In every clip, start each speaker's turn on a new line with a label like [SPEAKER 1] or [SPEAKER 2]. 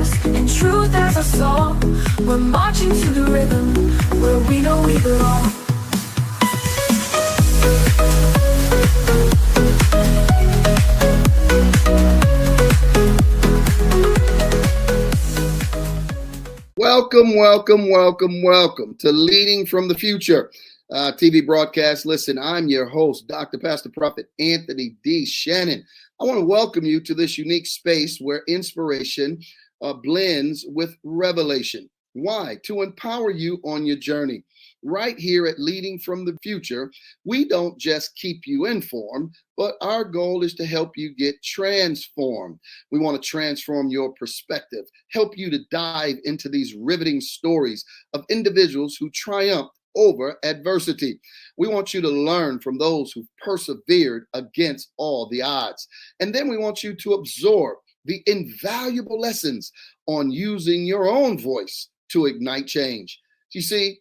[SPEAKER 1] purpose and truth as our song. We're marching to the rhythm where we know we belong.
[SPEAKER 2] Welcome to Leading from the Future TV broadcast. Listen, I'm your host, Dr. Pastor Prophet Anthony D. Shannon. I want to welcome you to this unique space where inspiration blends with revelation. Why? To empower you on your journey. Right here at Leading from the Future, we don't just keep you informed, but our goal is to help you get transformed. We want to transform your perspective, help you to dive into these riveting stories of individuals who triumphed over adversity. We want you to learn from those who persevered against all the odds. And then we want you to absorb the invaluable lessons on using your own voice to ignite change. You see,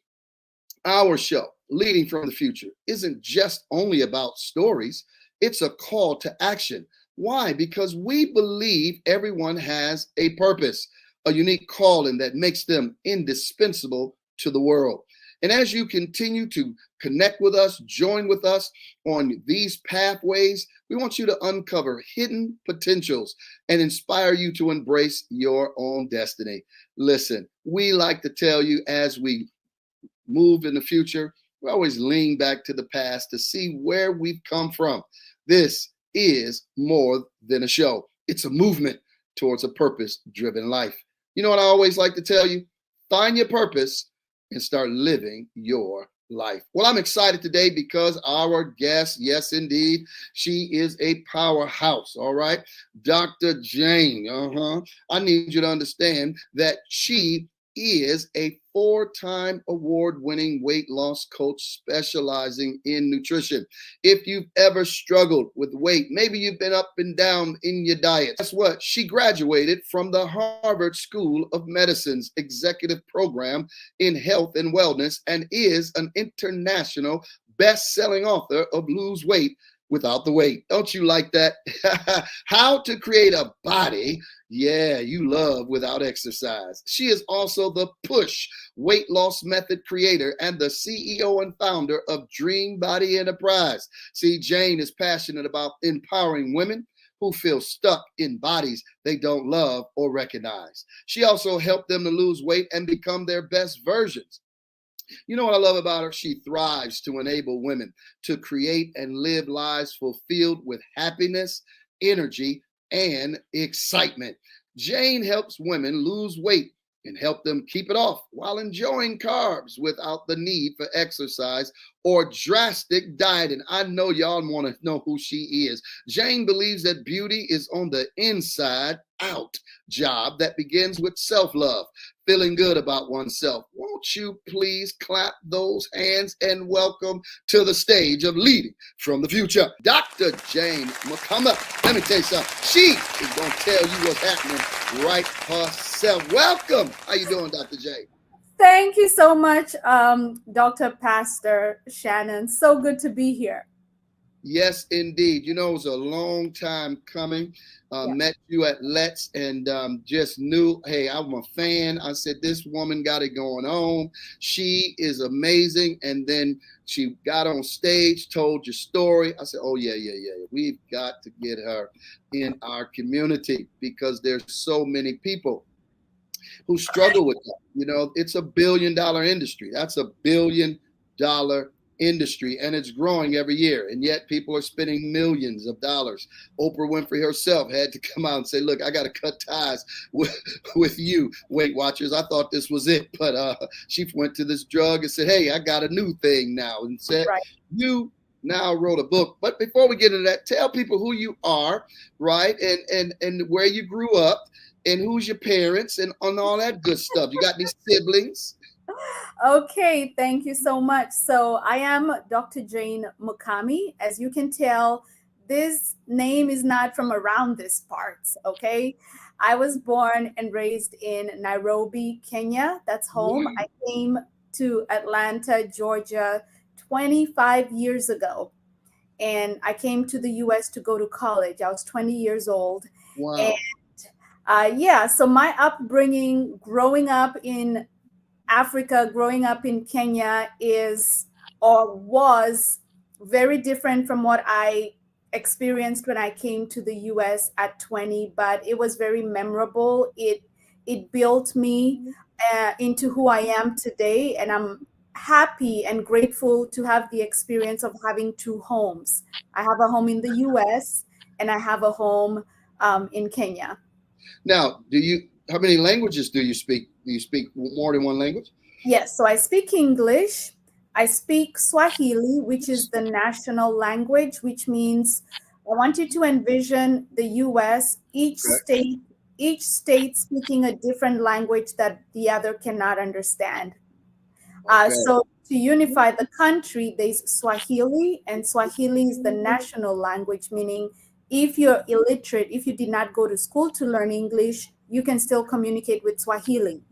[SPEAKER 2] our show, Leading from the Future, isn't just only about stories. It's a call to action. Why? Because we believe everyone has a purpose, a unique calling that makes them indispensable to the world. And as you continue to connect with us, join with us on these pathways, we want you to uncover hidden potentials and inspire you to embrace your own destiny. Listen, we like to tell you as we move in the future, we always lean back to the past to see where we've come from. This is more than a show. It's a movement towards a purpose-driven life. You know what I always like to tell you? Find your purpose and start living your life. Well, I'm excited today because our guest, yes, indeed, she is a powerhouse, all right? Dr. Jane, I need you to understand that she is a 4-time award-winning weight loss coach specializing in nutrition. If you've ever struggled with weight, maybe you've been up and down in your diet. Guess what? She graduated from the Harvard School of Medicine's executive program in health and wellness and is an international best-selling author of Lose Weight Without the Weight. Don't you like that? How to create a body, you love without exercise. She is also the Push weight loss method creator and the CEO and founder of Dream Body Enterprise. See, Jane is passionate about empowering women who feel stuck in bodies they don't love or recognize. She also helped them to lose weight and become their best versions. You know what I love about her? She thrives to enable women to create and live lives fulfilled with happiness, energy, and excitement. Jane helps women lose weight and help them keep it off while enjoying carbs without the need for exercise or drastic dieting. I know y'all want to know who she is. Jane believes that beauty is on the inside out job that begins with self-love, feeling good about oneself. Won't you please clap those hands and welcome to the stage of Leading from the Future, Dr. Jane McComer. Let me tell you something. She is going to tell you what's happening right herself. Welcome. How you doing, Dr. Jane?
[SPEAKER 3] Thank you so much, Dr. Pastor Shannon. So good to be here.
[SPEAKER 2] Yes, indeed. You know, it was a long time coming. Met you at Let's and just knew, hey, I'm a fan. I said, this woman got it going on. She is amazing. And then she got on stage, told your story. I said, oh, yeah. We've got to get her in our community because there's so many people who struggle with that. You know, it's $1 billion industry. That's $1 billion industry, and it's growing every year. And yet people are spending millions of dollars. Oprah Winfrey herself had to come out and say, look, I got to cut ties with you, Weight Watchers. I thought this was it. But she went to this drug and said, hey, I got a new thing now. And said, you now wrote a book. But before we get into that, tell people who you are, right? And where you grew up and who's your parents and all that good stuff. You got any siblings?
[SPEAKER 3] Okay, thank you so much. So I am Dr. Jane McComer. As you can tell, this name is not from around this part, okay? I was born and raised in Nairobi, Kenya. That's home. I came to Atlanta, Georgia 25 years ago. And I came to the US to go to college. I was 20 years old.
[SPEAKER 2] Wow.
[SPEAKER 3] Yeah, so my upbringing, growing up in Africa, growing up in Kenya is or was very different from what I experienced when I came to the US at 20, but it was very memorable. It built me into who I am today, and I'm happy and grateful to have the experience of having two homes. I have a home in the US and I have a home in Kenya.
[SPEAKER 2] Now, how many languages do you speak? Do you speak more than one language?
[SPEAKER 3] Yes, so I speak English. I speak Swahili, which is the national language, which means I want you to envision the US,
[SPEAKER 2] Okay.
[SPEAKER 3] each state speaking a different language that the other cannot understand.
[SPEAKER 2] Okay.
[SPEAKER 3] So to unify the country, there's Swahili, and Swahili is the national language, meaning if you're illiterate, if you did not go to school to learn English, you can still communicate with Swahili.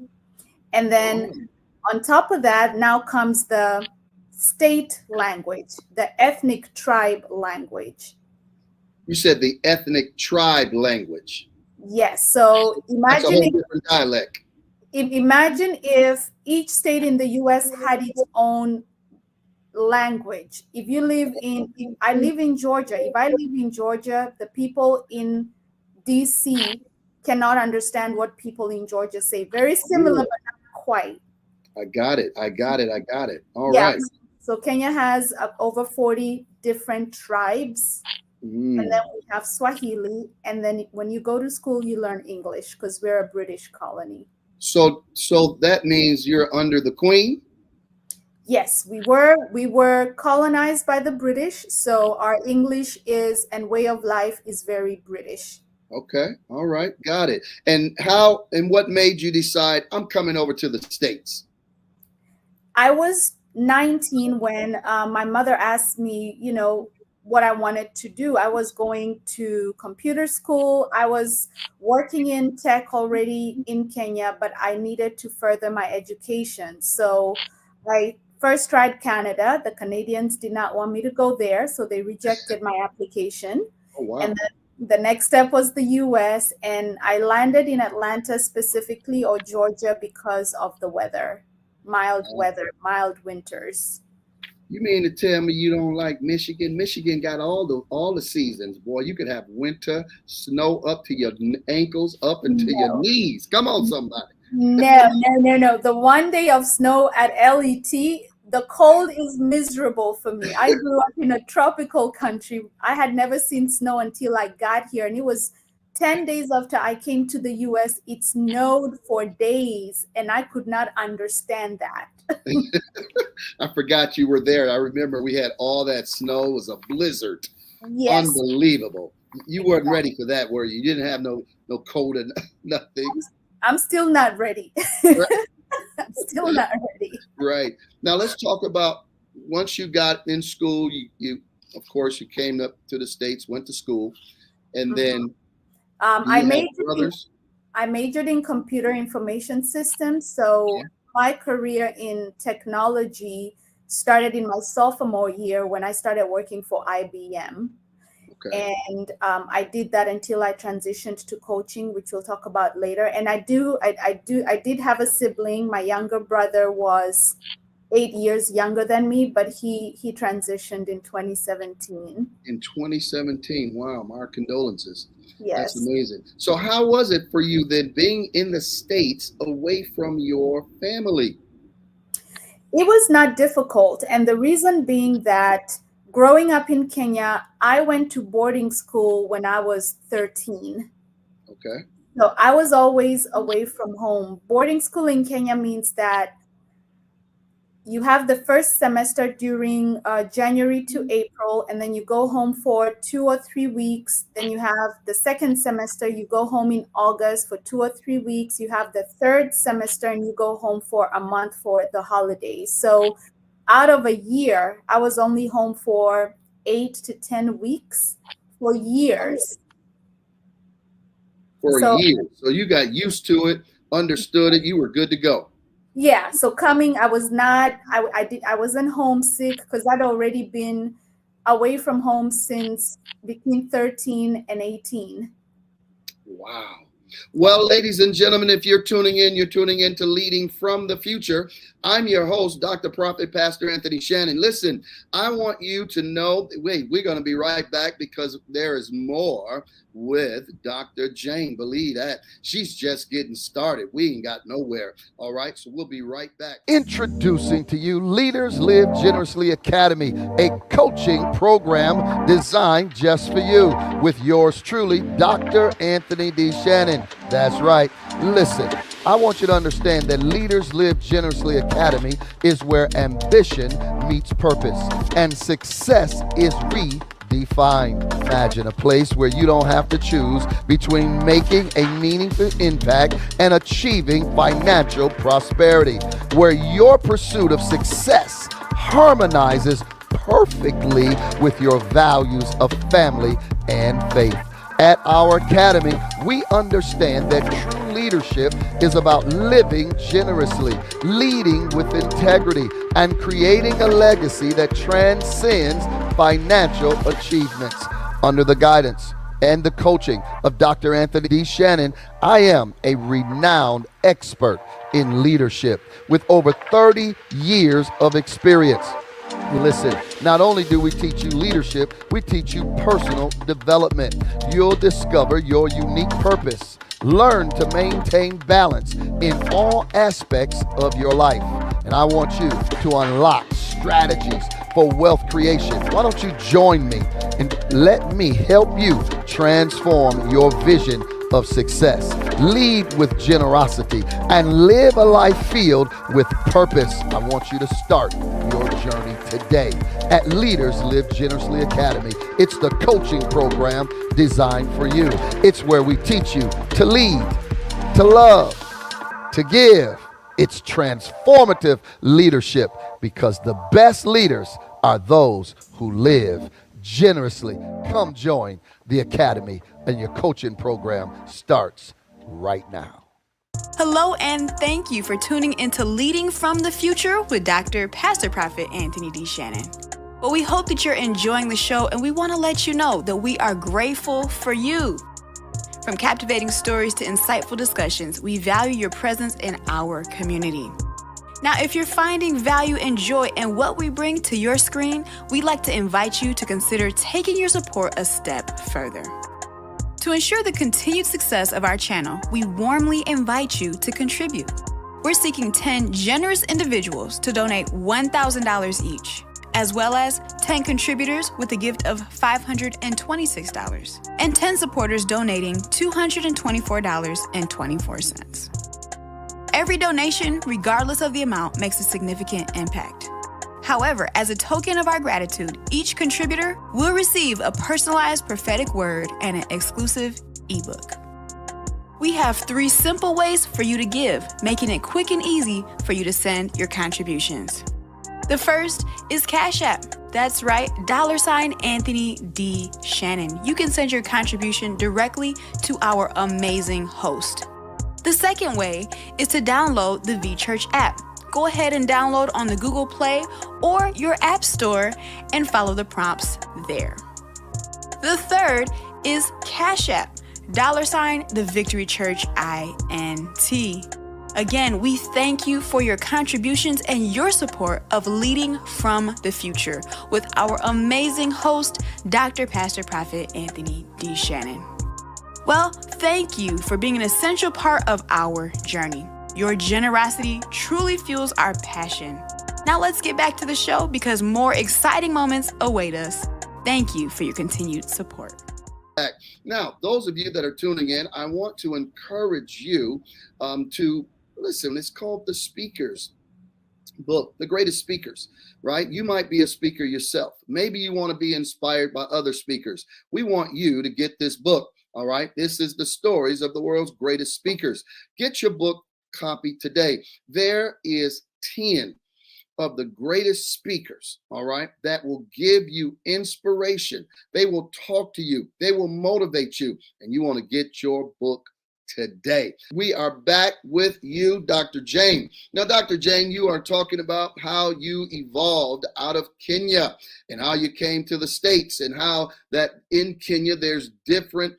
[SPEAKER 3] And then
[SPEAKER 2] Oh,
[SPEAKER 3] on top of that, now comes the state language, the ethnic tribe language.
[SPEAKER 2] you said the ethnic tribe language.
[SPEAKER 3] Yes. So
[SPEAKER 2] That's a whole different dialect.
[SPEAKER 3] imagine if each state in the US had its own language. If I live in Georgia, if I live in Georgia, the people in DC cannot understand what people in Georgia say. Very similar,
[SPEAKER 2] Really?
[SPEAKER 3] but not quite.
[SPEAKER 2] I got it. I got it. I got it. All
[SPEAKER 3] Yeah.
[SPEAKER 2] right.
[SPEAKER 3] So Kenya has over 40 different tribes. And
[SPEAKER 2] Mm.
[SPEAKER 3] then we have Swahili. And then when you go to school, you learn English because we're a British colony.
[SPEAKER 2] So that means you're under the Queen.
[SPEAKER 3] Yes, we were colonized by the British. So our English is and way of life is very British.
[SPEAKER 2] Okay. All right. Got it. And how and what made you decide I'm coming over to the States?
[SPEAKER 3] I was 19 when my mother asked me, what I wanted to do. I was going to computer school. I was working in tech already in Kenya, but I needed to further my education. So I first tried Canada. The Canadians did not want me to go there, so they rejected my application.
[SPEAKER 2] Oh wow.
[SPEAKER 3] And then the next step was the US, and I landed in Atlanta specifically or Georgia because of the weather, mild winters.
[SPEAKER 2] You mean to tell me you don't like Michigan? Michigan got all the seasons, boy. You could have winter, snow up to your ankles, up into your
[SPEAKER 3] No,
[SPEAKER 2] knees. Come on, somebody.
[SPEAKER 3] no. The one day of snow at LET, the cold is miserable for me. I grew up in a tropical country. I had never seen snow until I got here, and it was 10 days after I came to the US. It snowed for days, and I could not understand that.
[SPEAKER 2] I forgot you were there. I remember we had all that snow. It was a blizzard.
[SPEAKER 3] Yes,
[SPEAKER 2] Unbelievable. You weren't ready for that, were you? You didn't have no cold and nothing.
[SPEAKER 3] I'm still not ready.
[SPEAKER 2] Right.
[SPEAKER 3] I'm still not ready.
[SPEAKER 2] Right. Now let's talk about once you got in school, you of course you came up to the States, went to school, and
[SPEAKER 3] Mhm.
[SPEAKER 2] then do
[SPEAKER 3] I
[SPEAKER 2] you have
[SPEAKER 3] majored in
[SPEAKER 2] brothers?
[SPEAKER 3] I majored in computer information systems. So my career in technology started in my sophomore year when I started working for IBM.
[SPEAKER 2] Okay.
[SPEAKER 3] And I did that until I transitioned to coaching, which we'll talk about later. And I did have a sibling. My younger brother was 8 years younger than me, but he transitioned in 2017.
[SPEAKER 2] In 2017. Wow, my condolences. That's
[SPEAKER 3] Yes.
[SPEAKER 2] amazing. So how was it for you then being in the States away from your family?
[SPEAKER 3] It was not difficult. And the reason being that growing up in Kenya, I went to boarding school when I was 13.
[SPEAKER 2] Okay.
[SPEAKER 3] So I was always away from home. Boarding school in Kenya means that you have the first semester during January to April, and then you go home for 2 or 3 weeks. Then you have the second semester, you go home in August for 2 or 3 weeks. You have the third semester, and you go home for a month for the holidays. So out of a year, I was only home for 8 to 10 weeks for years.
[SPEAKER 2] For
[SPEAKER 3] So
[SPEAKER 2] years. So you got used to it, understood it, you were good to go.
[SPEAKER 3] yeah, so coming, I was not, I wasn't homesick because I'd already been away from home since between 13 and 18.
[SPEAKER 2] Wow. Well, ladies and gentlemen, if you're tuning in to Leading from the Future. I'm your host, Dr. Prophet Pastor Anthony Shannon. Listen, I want you to know, we're going to be right back because there is more with Dr. Jane. Believe that. She's just getting started. We ain't got nowhere. All right, so we'll be right back. Introducing to you Leaders Live Generously Academy, a coaching program designed just for you with yours truly, Dr. Anthony D. Shannon. That's right. Listen, I want you to understand that Leaders Live Generously Academy is where ambition meets purpose and success is redefined. Imagine a place where you don't have to choose between making a meaningful impact and achieving financial prosperity, where your pursuit of success harmonizes perfectly with your values of family and faith. At our academy, we understand that true leadership is about living generously, leading with integrity, and creating a legacy that transcends financial achievements. Under the guidance and the coaching of Dr. Anthony D. Shannon, I am a renowned expert in leadership with over 30 years of experience. Listen, not only do we teach you leadership, we teach you personal development. You'll discover your unique purpose. Learn to maintain balance in all aspects of your life. And I want you to unlock strategies for wealth creation. Why don't you join me and let me help you transform your vision of success, lead with generosity, and live a life filled with purpose. I want you to start your journey today at Leaders Live Generously Academy. It's the coaching program designed for you. It's where we teach you to lead, to love, to give. It's transformative leadership because the best leaders are those who live generously. Come join the academy, and your coaching program starts right now.
[SPEAKER 4] Hello, and thank you for tuning into Leading from the Future with Dr. Pastor Prophet Anthony D. Shannon. Well, we hope that you're enjoying the show, and we want to let you know that we are grateful for you. From captivating stories to insightful discussions, we value your presence in our community. Now, if you're finding value and joy in what we bring to your screen, we'd like to invite you to consider taking your support a step further. To ensure the continued success of our channel, we warmly invite you to contribute. We're seeking 10 generous individuals to donate $1,000 each, as well as 10 contributors with a gift of $526, and 10 supporters donating $224.24. Every donation, regardless of the amount, makes a significant impact. However, as a token of our gratitude, each contributor will receive a personalized prophetic word and an exclusive ebook. We have 3 simple ways for you to give, making it quick and easy for you to send your contributions. The first is Cash App. That's right, $ Anthony D. Shannon. You can send your contribution directly to our amazing host. The second way is to download the VChurch app. Go ahead and download on the Google Play or your App Store and follow the prompts there. The third is Cash App, $ the Victory Church INT. Again, we thank you for your contributions and your support of Leading from the Future with our amazing host, Dr. Pastor Prophet Anthony D. Shannon. Well, thank you for being an essential part of our journey. Your generosity truly fuels our passion. Now let's get back to the show because more exciting moments await us. Thank you for your continued support.
[SPEAKER 2] Now, those of you that are tuning in, I want to encourage you to listen. It's called The Speakers book, The Greatest Speakers, right? You might be a speaker yourself. Maybe you want to be inspired by other speakers. We want you to get this book, all right? This is the stories of the world's greatest speakers. Get your book copy today. There is 10 of the greatest speakers, all right, that will give you inspiration. They will talk to you. They will motivate you. And you want to get your book today. We are back with you, Dr. Jane. Now, Dr. Jane, you are talking about how you evolved out of Kenya and how you came to the States and how that in Kenya there's different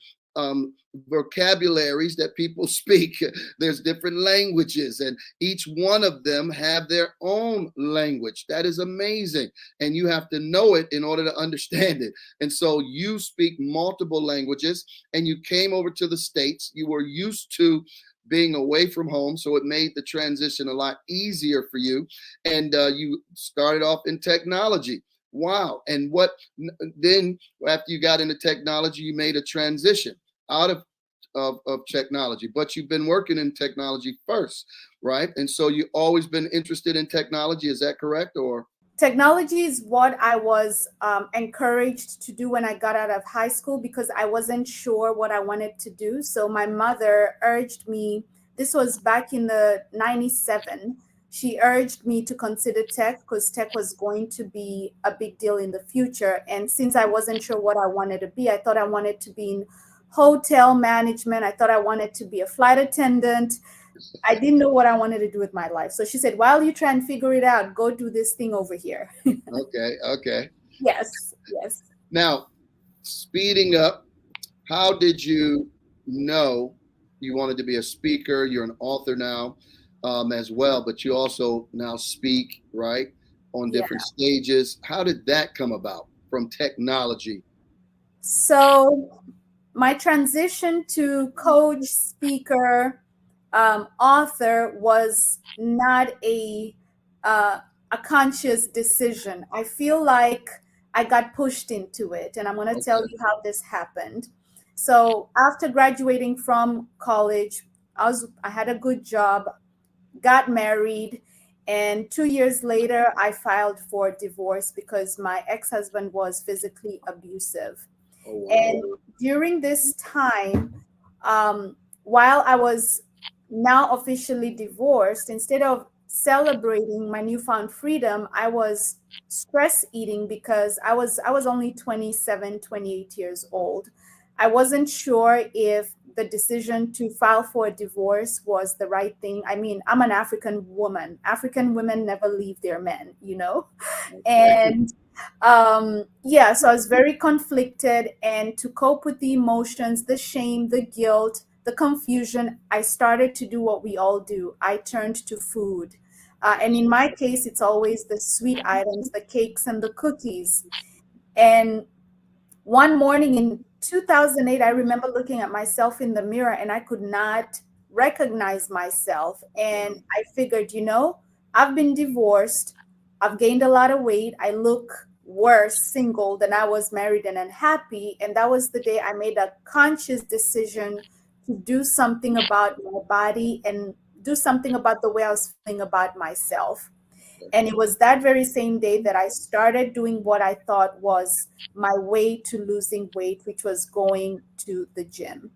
[SPEAKER 2] vocabularies that people speak. There's different languages, and each one of them have their own language. That is amazing. And you have to know it in order to understand it. And so you speak multiple languages, and you came over to the States. You were used to being away from home, so it made the transition a lot easier for you. And you started off in technology. Wow. And what then after you got into technology, you made a transition out of technology, but you've been working in technology first, right? And so you've always been interested in technology. Is that correct? Or
[SPEAKER 3] Technology is what I was encouraged to do when I got out of high school because I wasn't sure what I wanted to do. So my mother urged me, this was back in the 97. She urged me to consider tech because tech was going to be a big deal in the future. And since I wasn't sure what I wanted to be, I thought I wanted to be in hotel management. I thought I wanted to be a flight attendant. I didn't know what I wanted to do with my life. So she said, while you try and figure it out, go do this thing over here.
[SPEAKER 2] okay.
[SPEAKER 3] Yes.
[SPEAKER 2] Now, speeding up, how did you know you wanted to be a speaker? You're an author now as well, but you also now speak, right, on different stages. How did that come about from technology?
[SPEAKER 3] So my transition to coach, speaker, author was not a conscious decision. I feel like I got pushed into it, and I'm going to tell you how this happened. So after graduating from college, I had a good job, got married, and 2 years later, I filed for divorce because my ex-husband was physically abusive.
[SPEAKER 2] Oh, wow.
[SPEAKER 3] And during this time, while I was now officially divorced, instead of celebrating my newfound freedom, I was stress eating because I was only 27, 28 years old. I wasn't sure if the decision to file for a divorce was the right thing. I mean, I'm an African woman. African women never leave their men, And so I was very conflicted, and to cope with the emotions, the shame, the guilt, the confusion, I started to do what we all do. I turned to food. And in my case, it's always the sweet items, the cakes and the cookies. And one morning in 2008, I remember looking at myself in the mirror and I could not recognize myself. And I figured, I've been divorced. I've gained a lot of weight. I look worse single than I was married and unhappy. And that was the day I made a conscious decision to do something about my body and do something about the way I was feeling about myself. And it was that very same day that I started doing what I thought was my way to losing weight, which was going to the gym.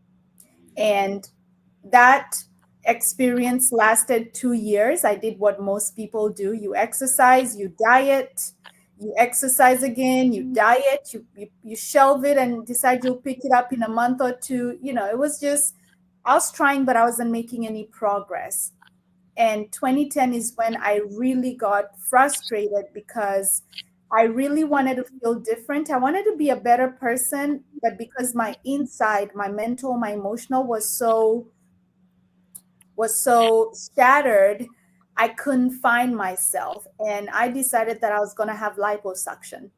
[SPEAKER 3] And that experience lasted 2 years. I did what most people do. You exercise, you diet, you exercise again, you diet, you shelve it and decide you'll pick it up in a month or two. It was just, I was trying, but I wasn't making any progress. And 2010 is when I really got frustrated because I really wanted to feel different. I wanted to be a better person, but because my inside, my mental, my emotional was so shattered, I couldn't find myself. And I decided that I was going to have liposuction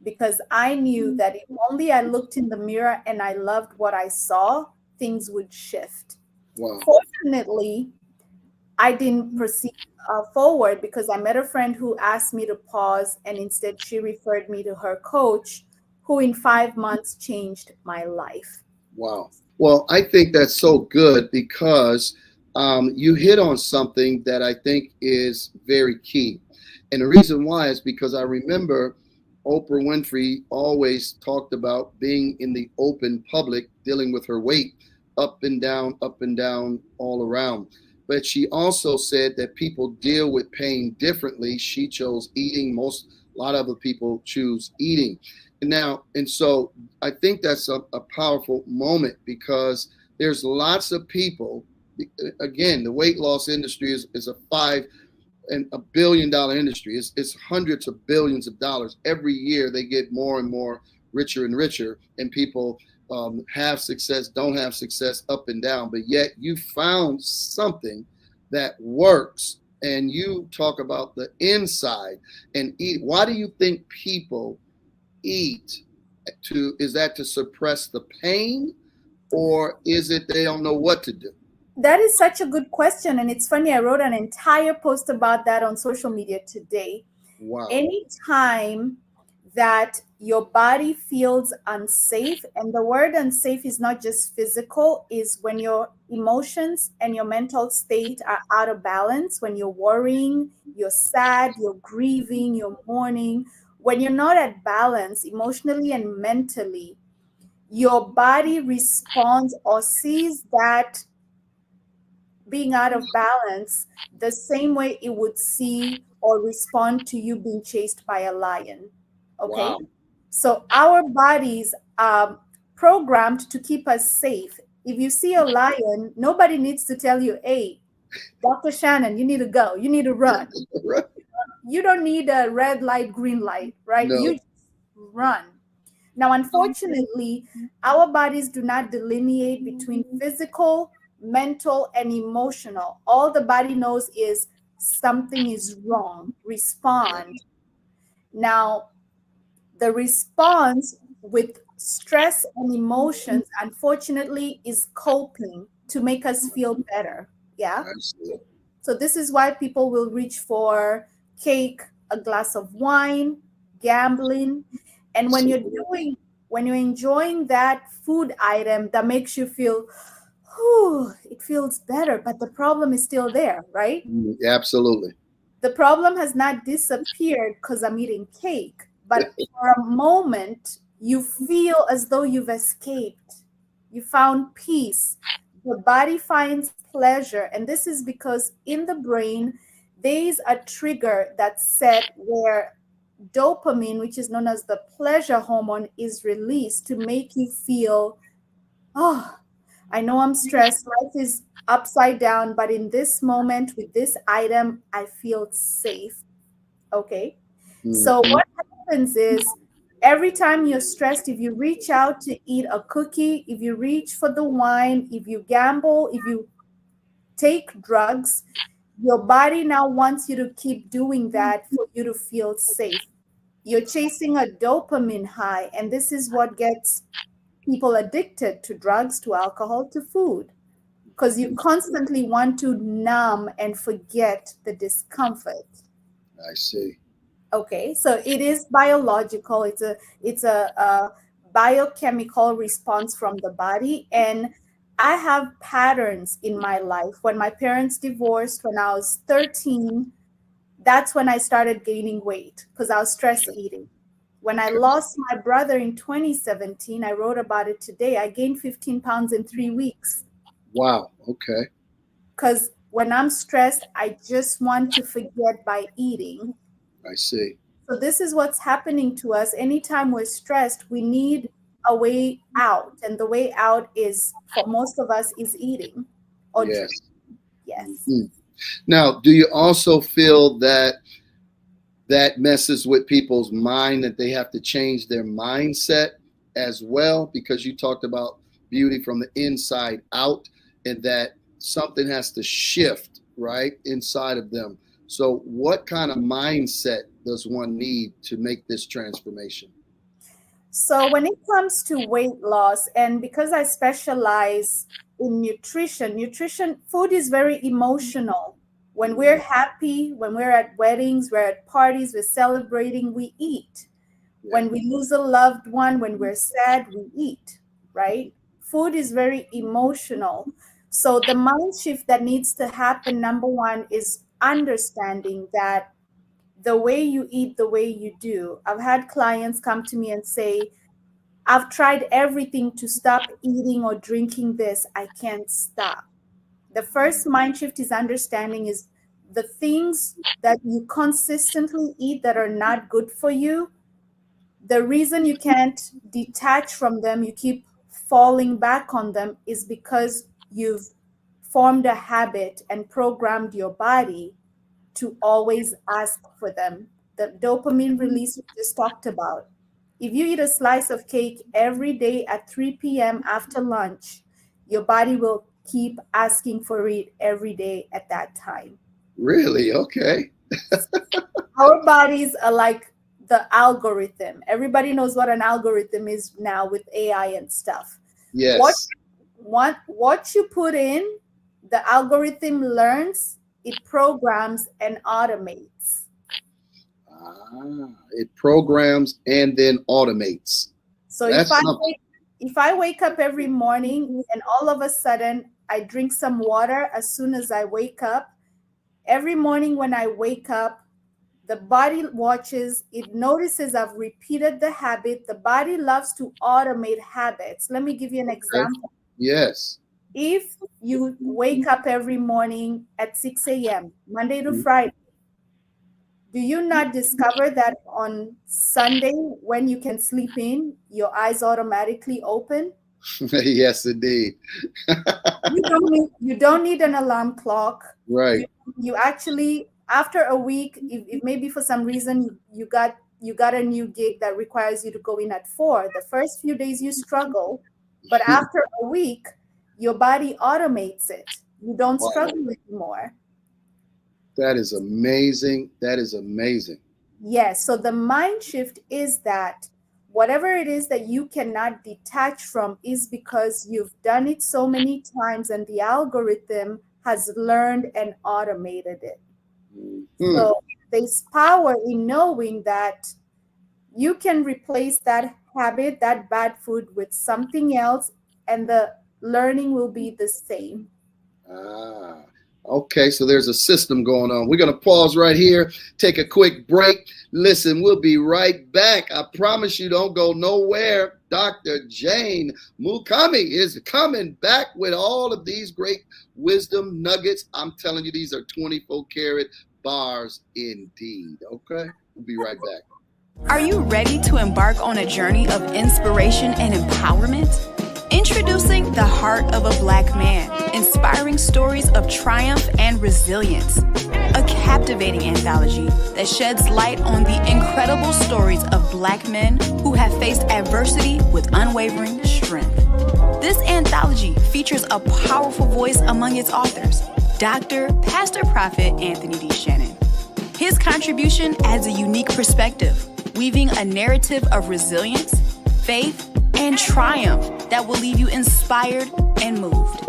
[SPEAKER 3] because I knew that if only I looked in the mirror and I loved what I saw, things would shift.
[SPEAKER 2] Wow.
[SPEAKER 3] Fortunately, I didn't proceed forward because I met a friend who asked me to pause, and instead she referred me to her coach, who in 5 months changed my life.
[SPEAKER 2] Wow. Well, I think that's so good because you hit on something that I think is very key. And the reason why is because I remember Oprah Winfrey always talked about being in the open public, dealing with her weight, up and down, all around. But she also said that people deal with pain differently. She chose eating. A lot of other people choose eating. And so I think that's a powerful moment because there's lots of people. Again, the weight loss industry is $5 billion industry. It's hundreds of billions of dollars every year. They get more and more richer and richer, and people have success, don't have success, up and down, but yet you found something that works. And you talk about the inside and eat. Why do you think people eat? Is that to suppress the pain, or is it they don't know what to do?
[SPEAKER 3] That is such a good question. And it's funny, I wrote an entire post about that on social media today.
[SPEAKER 2] Wow.
[SPEAKER 3] Anytime that your body feels unsafe, and the word unsafe is not just physical, is when your emotions and your mental state are out of balance, when you're worrying, you're sad, you're grieving, you're mourning, when you're not at balance emotionally and mentally, your body responds or sees that being out of balance the same way it would see or respond to you being chased by a lion. Okay.
[SPEAKER 2] Wow.
[SPEAKER 3] So our bodies are programmed to keep us safe. If you see a lion, nobody needs to tell you, hey, Dr. Shannon, you need to go, you need to run. You don't need a red light, green light, right?
[SPEAKER 2] No.
[SPEAKER 3] You just run. Now, unfortunately, our bodies do not delineate between physical, mental, and emotional. All the body knows is something is wrong, respond. Now, the response with stress and emotions, unfortunately, is coping to make us feel better. Yeah. So, this is why people will reach for cake, a glass of wine, gambling. And when you're enjoying that food item that makes you feel, whew, it feels better, but the problem is still there, right?
[SPEAKER 2] Absolutely.
[SPEAKER 3] The problem has not disappeared because I'm eating cake, but for a moment, you feel as though you've escaped. You found peace. The body finds pleasure. And this is because in the brain, there's a trigger that's set where dopamine, which is known as the pleasure hormone, is released to make you feel, oh, I know I'm stressed. Life is upside down, but in this moment with this item, I feel safe. Okay. So
[SPEAKER 2] Mhm.
[SPEAKER 3] what happens is every time you're stressed, if you reach out to eat a cookie, if you reach for the wine, if you gamble, if you take drugs, your body now wants you to keep doing that for you to feel safe. You're chasing a dopamine high, and this is what gets people addicted to drugs, to alcohol, to food, because you constantly want to numb and forget the discomfort.
[SPEAKER 2] I see.
[SPEAKER 3] Okay, so it is biological. It's a biochemical response from the body, and I have patterns in my life. When my parents divorced when I was 13, that's when I started gaining weight because I was stress eating. When I lost my brother in 2017, I wrote about it today. I gained 15 pounds in 3 weeks
[SPEAKER 2] Wow. Okay.
[SPEAKER 3] because when I'm stressed, I just want to forget by eating.
[SPEAKER 2] I see.
[SPEAKER 3] So, this is what's happening to us. Anytime we're stressed, we need a way out. And the way out is, for most of us, is eating or
[SPEAKER 2] Yes.
[SPEAKER 3] drinking. Yes.
[SPEAKER 2] Mhm. Now, do you also feel that that messes with people's mind, that they have to change their mindset as well? Because you talked about beauty from the inside out, and that something has to shift right inside of them. So what kind of mindset does one need to make this transformation?
[SPEAKER 3] So when it comes to weight loss, and because I specialize in nutrition, food is very emotional. When we're happy, when we're at weddings, we're at parties, we're celebrating, we eat.
[SPEAKER 2] Yeah.
[SPEAKER 3] When we lose a loved one, when we're sad, we eat, right? Food is very emotional. So the mind shift that needs to happen, number one, is understanding that the way you eat, the way you do. I've had clients come to me and say, I've tried everything to stop eating or drinking this. I can't stop. The first mind shift is understanding is the things that you consistently eat that are not good for you. The reason you can't detach from them, you keep falling back on them, is because you've formed a habit and programmed your body to always ask for them. The dopamine release we just talked about. If you eat a slice of cake every day at 3 p.m. after lunch, your body will keep asking for it every day at that time.
[SPEAKER 2] Really? Okay.
[SPEAKER 3] Our bodies are like the algorithm. Everybody knows what an algorithm is now with AI and stuff.
[SPEAKER 2] Yes.
[SPEAKER 3] What you put in, the algorithm learns, it programs and automates.
[SPEAKER 2] It programs and then automates.
[SPEAKER 3] So if I wake up every morning and all of a sudden I drink some water as soon as I wake up, every morning when I wake up, the body watches, it notices I've repeated the habit. The body loves to automate habits. Let me give you an example.
[SPEAKER 2] Yes.
[SPEAKER 3] If you wake up every morning at 6 a.m., Monday to Friday, do you not discover that on Sunday, when you can sleep in, your eyes automatically open?
[SPEAKER 2] Yes, indeed.
[SPEAKER 3] You don't need an alarm clock.
[SPEAKER 2] Right.
[SPEAKER 3] You actually, after a week, if maybe for some reason you got a new gig that requires you to go in at 4, the first few days you struggle, but after a week, your body automates it. You don't struggle anymore.
[SPEAKER 2] That is amazing. That is amazing.
[SPEAKER 3] Yes. So the mind shift is that whatever it is that you cannot detach from is because you've done it so many times and the algorithm has learned and automated it. So there's power in knowing that you can replace that habit, that bad food, with something else, and the learning will be the same.
[SPEAKER 2] Okay, so there's a system going on. We're going to pause right here, take a quick break. Listen, we'll be right back. I promise you, don't go nowhere. Dr. Jane Mukami is coming back with all of these great wisdom nuggets. I'm telling you, these are 24-karat bars indeed. Okay, we'll be right back.
[SPEAKER 4] Are you ready to embark on a journey of inspiration and empowerment? Introducing The Heart of a Black Man, inspiring stories of triumph and resilience. A captivating anthology that sheds light on the incredible stories of Black men who have faced adversity with unwavering strength. This anthology features a powerful voice among its authors, Dr. Pastor Prophet Anthony D. Shannon. His contribution adds a unique perspective, weaving a narrative of resilience, faith, and triumph that will leave you inspired and moved.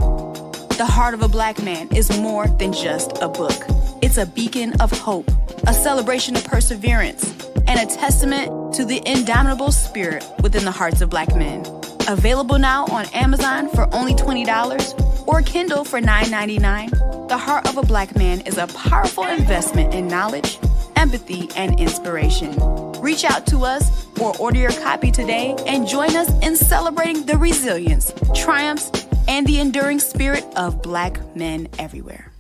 [SPEAKER 4] The Heart of a Black Man is more than just a book. It's a beacon of hope, a celebration of perseverance, and a testament to the indomitable spirit within the hearts of Black men. Available now on Amazon for only $20 or Kindle for $9.99. The Heart of a Black Man is a powerful investment in knowledge, empathy, and inspiration. Reach out to us or order your copy today and join us in celebrating the resilience, triumphs, and the enduring spirit of Black men everywhere.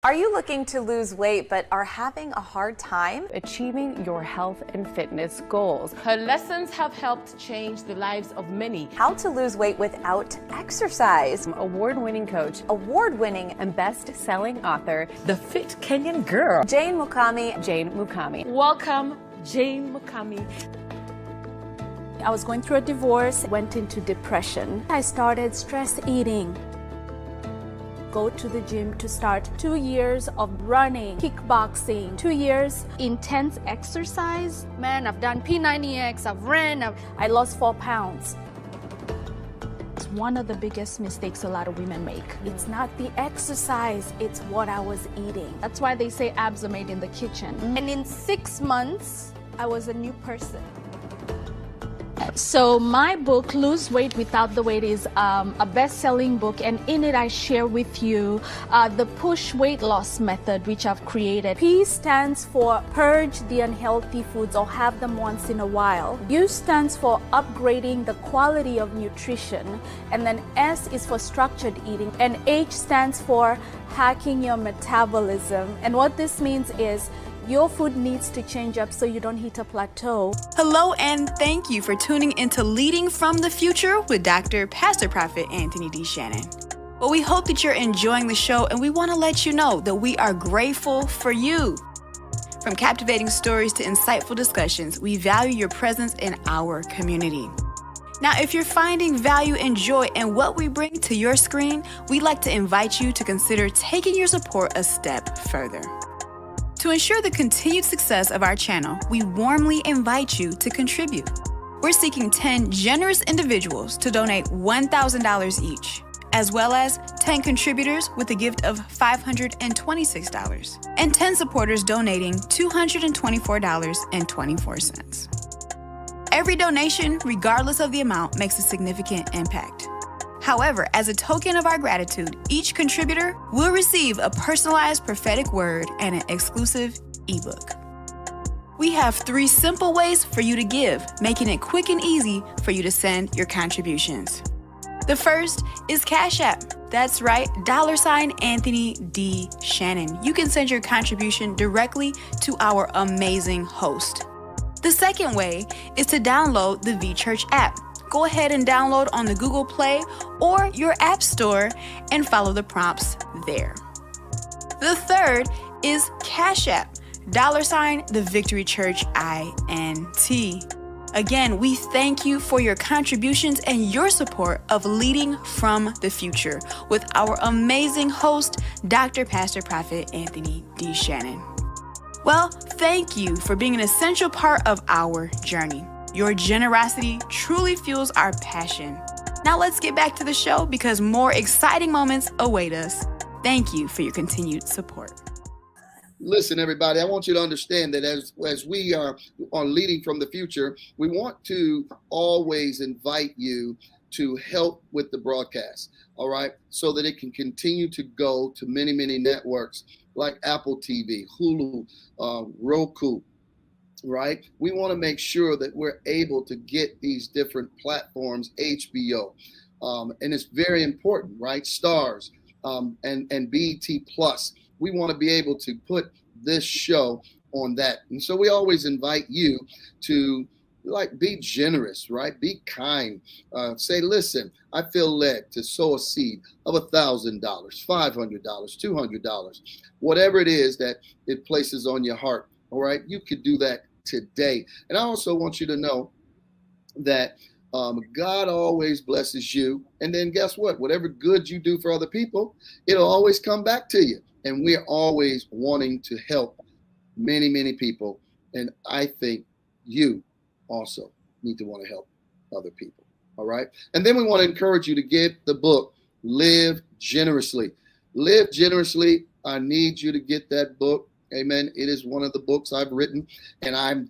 [SPEAKER 5] Are you looking to lose weight but are having a hard time
[SPEAKER 6] achieving your health and fitness goals?
[SPEAKER 7] Her lessons have helped change the lives of many.
[SPEAKER 5] How to lose weight without exercise.
[SPEAKER 6] Award-winning coach,
[SPEAKER 5] Award-winning
[SPEAKER 6] and best-selling author, the Fit Kenyan Girl,
[SPEAKER 5] Jane Mukami.
[SPEAKER 6] Jane Mukami.
[SPEAKER 7] Welcome, Jane Mukami.
[SPEAKER 8] I was going through a divorce, went into depression. I started stress eating. Go to the gym to start 2 years of running, kickboxing, 2 years intense exercise. Man, I've done P90X, I've ran, I lost 4 pounds. It's one of the biggest mistakes a lot of women make. It's not the exercise, it's what I was eating. That's why they say abs are made in the kitchen. And in 6 months, I was a new person. So my book, Lose Weight Without the Weight, is a best-selling book, and in it I share with you the push weight loss method which I've created. P stands for purge the unhealthy foods or have them once in a while. U stands for upgrading the quality of nutrition, and then S is for structured eating, and H stands for hacking your metabolism. And what this means is your food needs to change up so you don't hit a plateau.
[SPEAKER 4] Hello, and thank you for tuning into Leading from the Future with Dr. Pastor Prophet Anthony D. Shannon. Well, we hope that you're enjoying the show, and we want to let you know that we are grateful for you. From captivating stories to insightful discussions, we value your presence in our community. Now, if you're finding value and joy in what we bring to your screen, we'd like to invite you to consider taking your support a step further. To ensure the continued success of our channel, we warmly invite you to contribute. We're seeking 10 generous individuals to donate $1,000 each, as well as 10 contributors with a gift of $526, and 10 supporters donating $224.24. Every donation, regardless of the amount, makes a significant impact. However, as a token of our gratitude, each contributor will receive a personalized prophetic word and an exclusive ebook. We have 3 simple ways for you to give, making it quick and easy for you to send your contributions. The first is Cash App. That's right, $ Anthony D. Shannon. You can send your contribution directly to our amazing host. The second way is to download the VChurch app. Go ahead and download on the Google Play or your App Store and follow the prompts there. The third is Cash App, $ the Victory Church INT. Again, we thank you for your contributions and your support of Leading from the Future with our amazing host, Dr. Pastor Prophet Anthony D. Shannon. Well, thank you for being an essential part of our journey. Your generosity truly fuels our passion. Now let's get back to the show because more exciting moments await us. Thank you for your continued support.
[SPEAKER 2] Listen, everybody, I want you to understand that as we are on Leading from the Future, we want to always invite you to help with the broadcast, all right, so that it can continue to go to many, many networks like Apple TV, Hulu, Roku, right? We want to make sure that we're able to get these different platforms, HBO, and it's very important, right? Stars and BET Plus. We want to be able to put this show on that. And so we always invite you to be generous, right? Be kind. Say, listen, I feel led to sow a seed of $1,000, $500, $200, whatever it is that it places on your heart. All right. You could do that today. And I also want you to know that God always blesses you. And then guess what? Whatever good you do for other people, it'll always come back to you. And we're always wanting to help many, many people. And I think you also need to want to help other people. All right. And then we want to encourage you to get the book, Live Generously. Live Generously. I need you to get that book. Amen. It is one of the books I've written, and I'm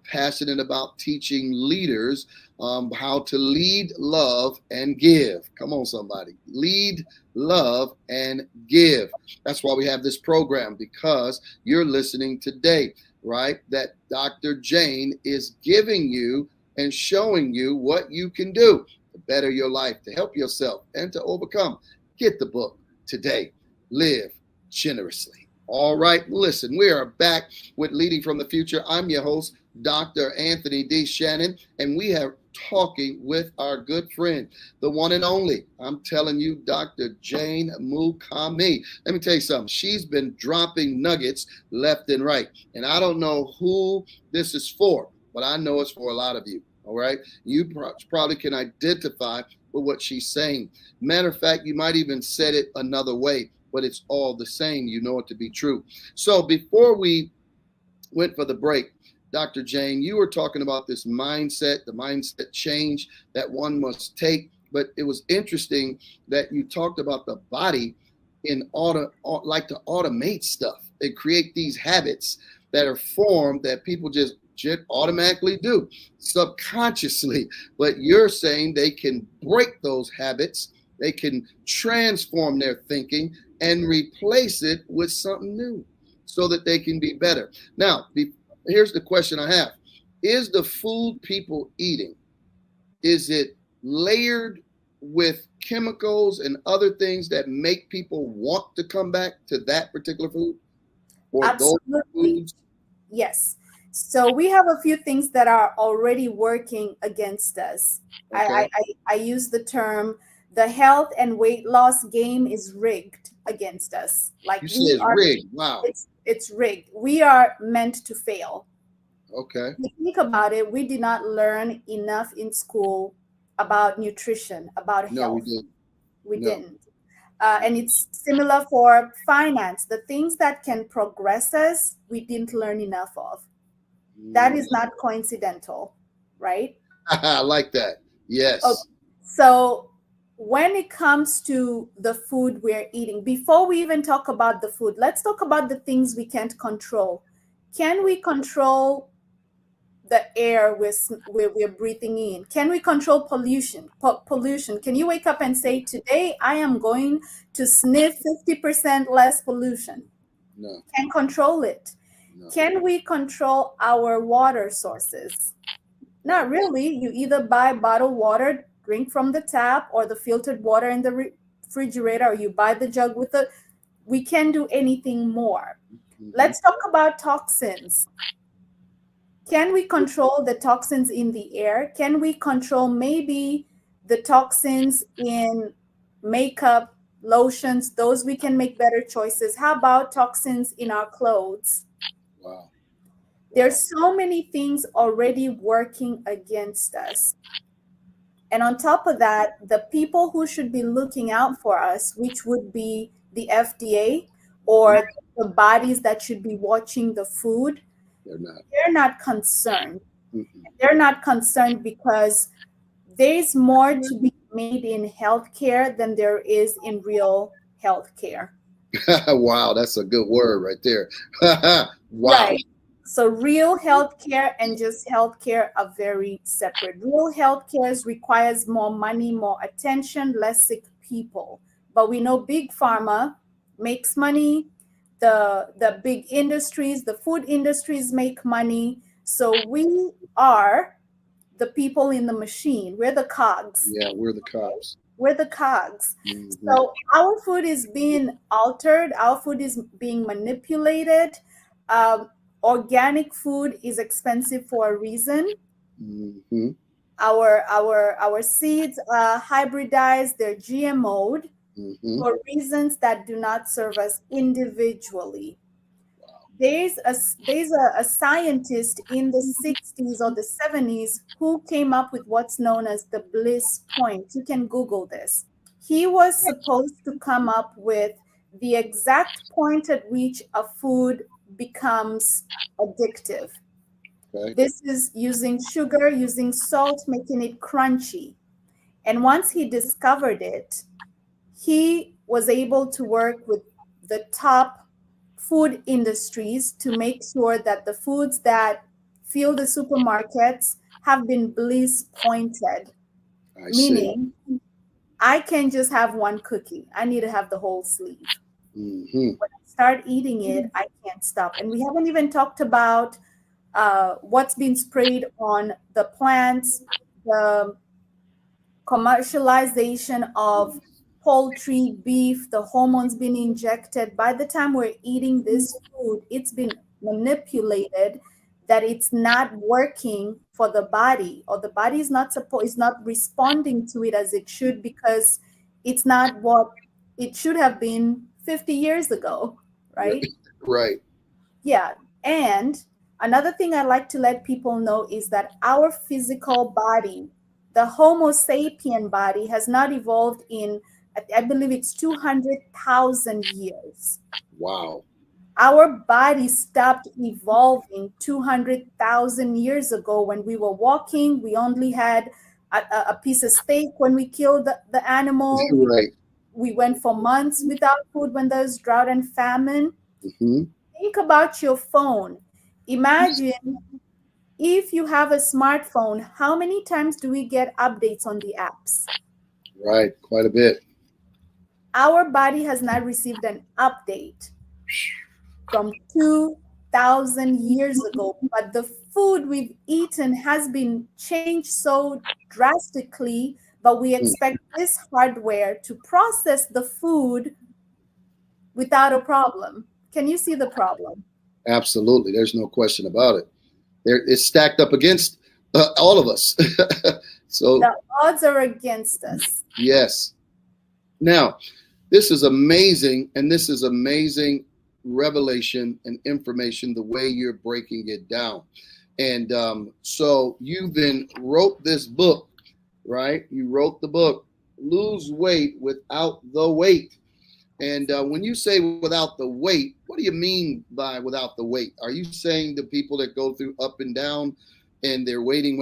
[SPEAKER 2] passionate about teaching leaders how to lead, love, and give. Come on, somebody. Lead, love, and give. That's why we have this program, because you're listening today, right? That Dr. Jane is giving you and showing you what you can do to better your life, to help yourself, and to overcome. Get the book today. Live Generously. All right, listen, we are back with Leading from the Future. I'm your host, Dr. Anthony D. Shannon, and we are talking with our good friend, the one and only, I'm telling you, Dr. Jane Mukami. Let me tell you something. She's been dropping nuggets left and right, and I don't know who this is for, but I know it's for a lot of you, all right? You probably can identify with what she's saying. Matter of fact, you might even said it another way, but it's all the same. You know it to be true. So before we went for the break, Dr. Jane, you were talking about this mindset, the mindset change that one must take. But it was interesting that you talked about the body like to automate stuff. They create these habits that are formed that people just automatically do subconsciously. But you're saying they can break those habits. They can transform their thinking and replace it with something new so that they can be better. Now, here's the question I have. Is the food people eating, is it layered with chemicals and other things that make people want to come back to that particular food? Or
[SPEAKER 3] Absolutely.
[SPEAKER 2] those foods?
[SPEAKER 3] Yes. So we have a few things that are already working against us.
[SPEAKER 2] Okay.
[SPEAKER 3] I use the term, the health and weight loss game is rigged. against us. Like
[SPEAKER 2] You say it's rigged. Wow.
[SPEAKER 3] It's rigged. We are meant to fail.
[SPEAKER 2] Okay.
[SPEAKER 3] If you think about it, we did not learn enough in school about nutrition, about
[SPEAKER 2] No,
[SPEAKER 3] health.
[SPEAKER 2] we didn't.
[SPEAKER 3] We
[SPEAKER 2] No.
[SPEAKER 3] didn't. And it's similar for finance. The things that can progress us, we didn't learn enough of. That is not coincidental, right?
[SPEAKER 2] I like that. Yes.
[SPEAKER 3] Okay. So when it comes to the food we're eating, before we even talk about the food, let's talk about the things we can't control. Can we control the air we're breathing in? Can we control pollution? Pollution. Can you wake up and say, today I am going to sniff 50% less pollution?
[SPEAKER 2] No.
[SPEAKER 3] Can't control it.
[SPEAKER 2] No.
[SPEAKER 3] Can we control our water sources? Not really. You either buy bottled water, drink from the tap, or the filtered water in the refrigerator, or you buy the jug with the. We can't do anything more. Let's talk about toxins. Can we control the toxins in the air? Can we control maybe the toxins in makeup, lotions? Those we can make better choices. How about toxins in our clothes?
[SPEAKER 2] Wow.
[SPEAKER 3] There's so many things already working against us. And on top of that, the people who should be looking out for us, which would be the FDA or the bodies that should be watching the food, they're not concerned. They're not concerned because there's more to be made in healthcare than there is in real healthcare.
[SPEAKER 2] Wow, that's a good word right there. Wow.
[SPEAKER 3] Right. So real healthcare and just healthcare are very separate. Real healthcare requires more money, more attention, less sick people. But we know big pharma makes money. The big industries, the food industries make money. So we are the people in the machine. We're the cogs.
[SPEAKER 2] Yeah, we're the cogs.
[SPEAKER 3] We're the cogs. So our food is being altered. Our food is being manipulated. Organic food is expensive for a reason. Our seeds are hybridized. They're GMO'd. For reasons that do not serve us individually. There's a scientist in the 60s or the 70s who came up with what's known as the bliss point. You can Google this. He was supposed to come up with the exact point at which a food becomes addictive. Okay. This is using sugar, using salt, making it crunchy. And once he discovered it, he was able to work with the top food industries to make sure that the foods that fill the supermarkets have been bliss pointed. Meaning, I can't just have one cookie. I need to have the whole sleeve. When I start eating it, I can't stop. And we haven't even talked about what's been sprayed on the plants, the commercialization of poultry, beef, the hormones being injected. By the time we're eating this food, it's been manipulated that it's not working for the body, or the body is not responding to it as it should, because it's not what it should have been 50 years ago, right?
[SPEAKER 2] Right.
[SPEAKER 3] Yeah. And another thing I like to let people know is that our physical body, the Homo sapien body, has not evolved in, I believe it's 200,000 years.
[SPEAKER 2] Wow.
[SPEAKER 3] Our body stopped evolving 200,000 years ago when we were walking. We only had a piece of steak when we killed the animal.
[SPEAKER 2] Right.
[SPEAKER 3] We went for months without food when there's drought and famine. Think about your phone. Imagine if you have a smartphone, how many times do we get updates on the apps?
[SPEAKER 2] Right, quite a bit.
[SPEAKER 3] Our body has not received an update from 2,000 years ago, but the food we've eaten has been changed so drastically, but we expect this hardware to process the food without a problem. Can you see the problem?
[SPEAKER 2] Absolutely. There's no question about it. It's stacked up against all of us. So
[SPEAKER 3] the odds are against us.
[SPEAKER 2] Yes. Now, This is amazing, and this is amazing revelation and information, the way you're breaking it down. And so you then wrote this book, right? You wrote the book, Lose Weight Without the Weight. And when you say without the weight, what do you mean by without the weight? Are you saying the people that go through up and down and they're waiting?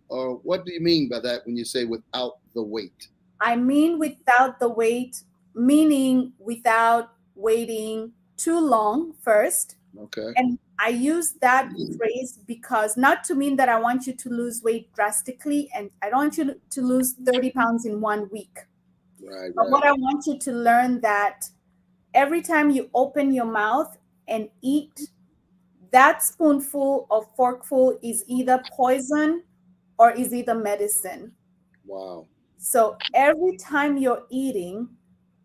[SPEAKER 2] Or what do you mean by that when you say without the weight?
[SPEAKER 3] I mean without the weight, meaning without waiting too long first.
[SPEAKER 2] Okay.
[SPEAKER 3] And I use that phrase because not to mean that I want you to lose weight drastically, and I don't want you to lose 30 pounds in 1 week.
[SPEAKER 2] Right.
[SPEAKER 3] But what I want you to learn that every time you open your mouth and eat, that spoonful or forkful is either poison or is either medicine.
[SPEAKER 2] Wow.
[SPEAKER 3] So every time you're eating,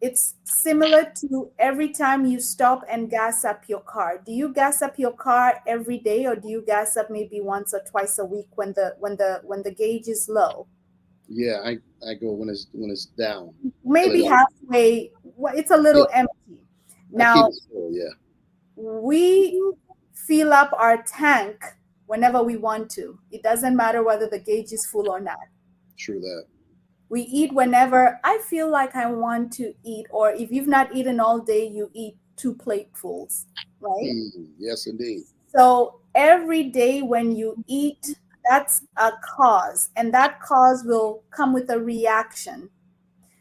[SPEAKER 3] it's similar to every time you stop and gas up your car. Do you gas up your car every day, or do you gas up maybe once or twice a week when the gauge is low?
[SPEAKER 2] Yeah, I go when it's down.
[SPEAKER 3] Maybe halfway, it's a little empty. Now,
[SPEAKER 2] yeah.
[SPEAKER 3] we fill up our tank whenever we want to. It doesn't matter whether the gauge is full or not.
[SPEAKER 2] True that.
[SPEAKER 3] We eat whenever I feel like I want to eat, or if you've not eaten all day, you eat 2 platefuls, right?
[SPEAKER 2] Yes, indeed.
[SPEAKER 3] So every day when you eat, that's a cause, and that cause will come with a reaction.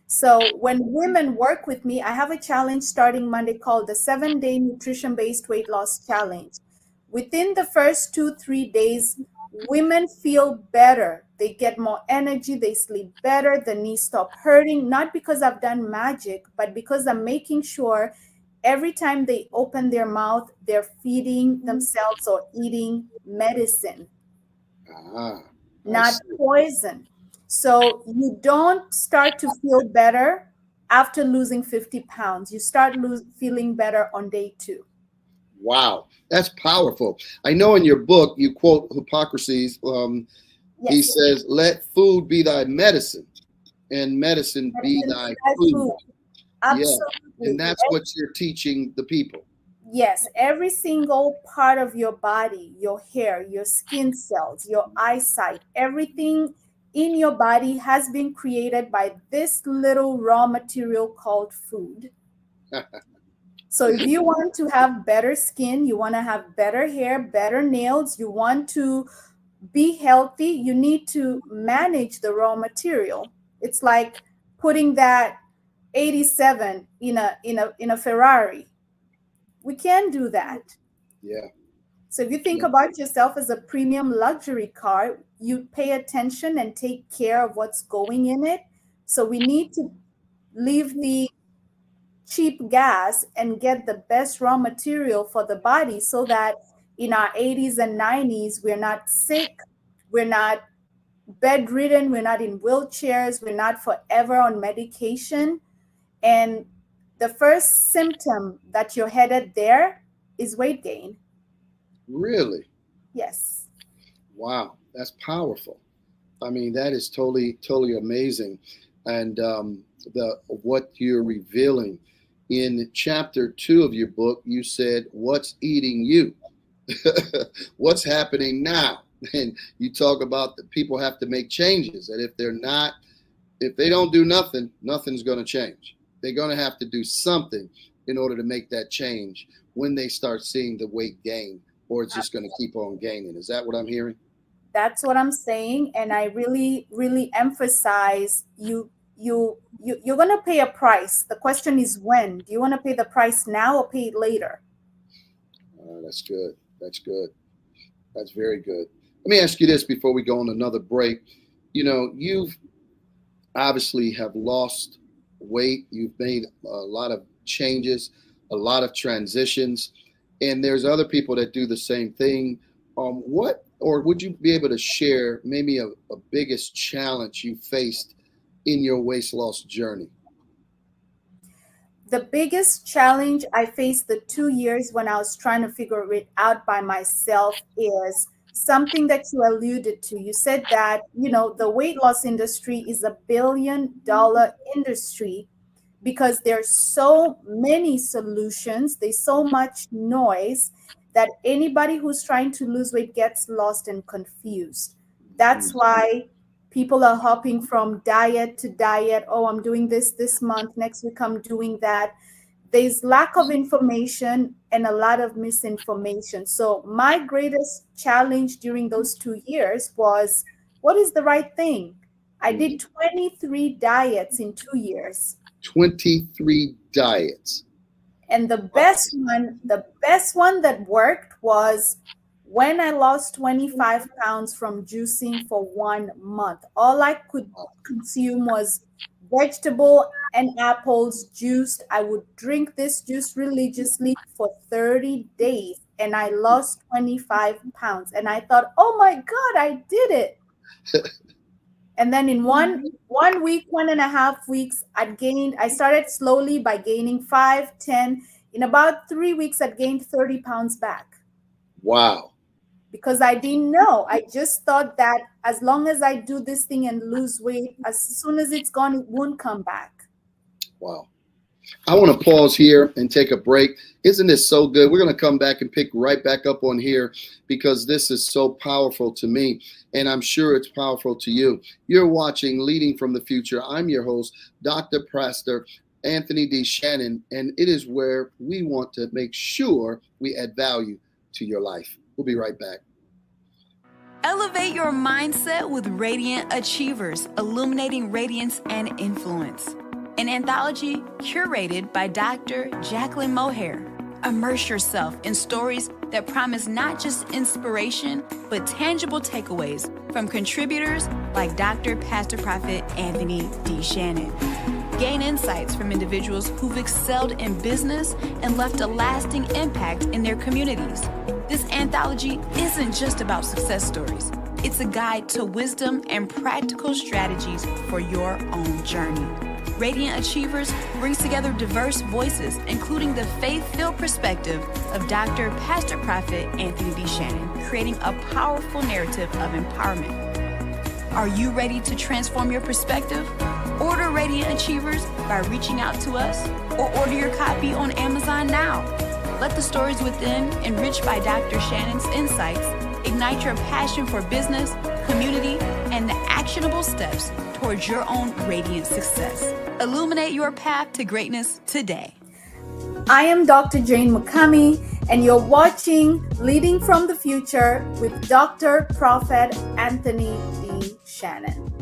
[SPEAKER 3] So when women work with me, I have a challenge starting Monday called the 7-day nutrition-based weight loss challenge. Within the first 2-3 days, women feel better. They get more energy, they sleep better, the knees stop hurting, not because I've done magic, but because I'm making sure every time they open their mouth, they're feeding themselves or eating medicine, not poison. So you don't start to feel better after losing 50 pounds. You start feeling better on day 2.
[SPEAKER 2] Wow, that's powerful. I know in your book you quote Hippocrates. He says, "Let food be thy medicine, and medicine be thy food."
[SPEAKER 3] Absolutely.
[SPEAKER 2] Yeah. And that's what you're teaching the people.
[SPEAKER 3] Yes, every single part of your body, your hair, your skin cells, your eyesight, everything in your body has been created by this little raw material called food. So if you want to have better skin, you want to have better hair, better nails, you want to be healthy, you need to manage the raw material. It's like putting that 87 in a Ferrari. We can do that.
[SPEAKER 2] Yeah.
[SPEAKER 3] So if you think about yourself as a premium luxury car, you pay attention and take care of what's going in it. So we need to leave the cheap gas and get the best raw material for the body so that in our 80s and 90s, we're not sick, we're not bedridden, we're not in wheelchairs, we're not forever on medication. And the first symptom that you're headed there is weight gain.
[SPEAKER 2] Really?
[SPEAKER 3] Yes.
[SPEAKER 2] Wow, that's powerful. I mean, that is totally amazing. And what you're revealing in chapter 2 of your book, you said, "What's eating you?" What's happening now? And you talk about that people have to make changes. And if they don't do nothing, nothing's going to change. They're going to have to do something in order to make that change when they start seeing the weight gain, or it's just going to keep on gaining. Is that what I'm hearing?
[SPEAKER 3] That's what I'm saying. And I really, really emphasize you're going to pay a price. The question is when. Do you want to pay the price now or pay it later?
[SPEAKER 2] That's good. That's good. That's very good. Let me ask you this before we go on another break. You know, you've obviously have lost weight. You've made a lot of changes, a lot of transitions, and there's other people that do the same thing. Would you be able to share maybe a biggest challenge you faced in your weight loss journey?
[SPEAKER 3] The biggest challenge I faced the 2 years when I was trying to figure it out by myself is something that you alluded to. You said that, the weight loss industry is $1 billion industry because there's so many solutions, there's so much noise that anybody who's trying to lose weight gets lost and confused. That's why people are hopping from diet to diet. Oh, I'm doing this month, next week I'm doing that. There's lack of information and a lot of misinformation. So my greatest challenge during those 2 years was, what is the right thing? I did 23 diets in 2 years.
[SPEAKER 2] 23 diets.
[SPEAKER 3] And the best one that worked was when I lost 25 pounds from juicing for 1 month. All I could consume was vegetable and apples juiced. I would drink this juice religiously for 30 days and I lost 25 pounds. And I thought, oh my God, I did it. And then in one week, 1.5 weeks, I started slowly by gaining 5, 10. In about 3 weeks, I'd gained 30 pounds back.
[SPEAKER 2] Wow.
[SPEAKER 3] Because I didn't know. I just thought that as long as I do this thing and lose weight, as soon as it's gone, it won't come back.
[SPEAKER 2] Wow. I want to pause here and take a break. Isn't this so good? We're going to come back and pick right back up on here because this is so powerful to me, and I'm sure it's powerful to you. You're watching Leading from the Future. I'm your host, Dr. Pastor Anthony D. Shannon, and it is where we want to make sure we add value to your life. We'll be right back.
[SPEAKER 4] Elevate your mindset with Radiant Achievers, illuminating radiance and influence. An anthology curated by Dr. Jacqueline Mohair. Immerse yourself in stories that promise not just inspiration, but tangible takeaways from contributors like Dr. Pastor Prophet Anthony D. Shannon. Gain insights from individuals who've excelled in business and left a lasting impact in their communities. This anthology isn't just about success stories. It's a guide to wisdom and practical strategies for your own journey. Radiant Achievers brings together diverse voices, including the faith-filled perspective of Dr. Pastor Prophet Anthony D. Shannon, creating a powerful narrative of empowerment. Are you ready to transform your perspective? Order Radiant Achievers by reaching out to us or order your copy on Amazon now. Let the stories within, enriched by Dr. Shannon's insights, ignite your passion for business, community, and the actionable steps towards your own radiant success. Illuminate your path to greatness today.
[SPEAKER 3] I am Dr. Jane McCamey, and you're watching Leading from the Future with Dr. Prophet Anthony D. Shannon.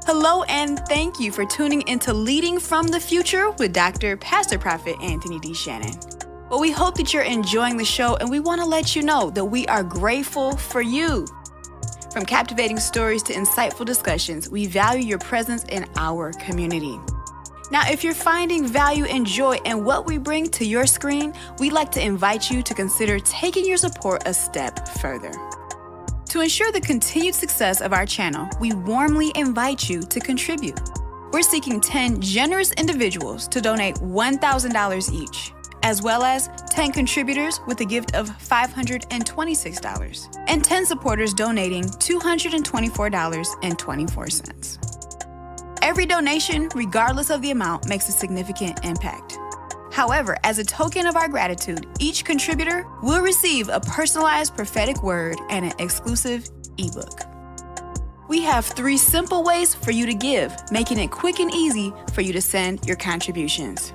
[SPEAKER 4] Hello, and thank you for tuning into Leading from the Future with Dr. Pastor Prophet Anthony D. Shannon. Well, we hope that you're enjoying the show, and we want to let you know that we are grateful for you. From captivating stories to insightful discussions, we value your presence in our community. Now, if you're finding value and joy in what we bring to your screen, we'd like to invite you to consider taking your support a step further. To ensure the continued success of our channel, we warmly invite you to contribute. We're seeking 10 generous individuals to donate $1,000 each, as well as 10 contributors with a gift of $526, and 10 supporters donating $224.24. Every donation, regardless of the amount, makes a significant impact. However, as a token of our gratitude, each contributor will receive a personalized prophetic word and an exclusive ebook. We have 3 simple ways for you to give, making it quick and easy for you to send your contributions.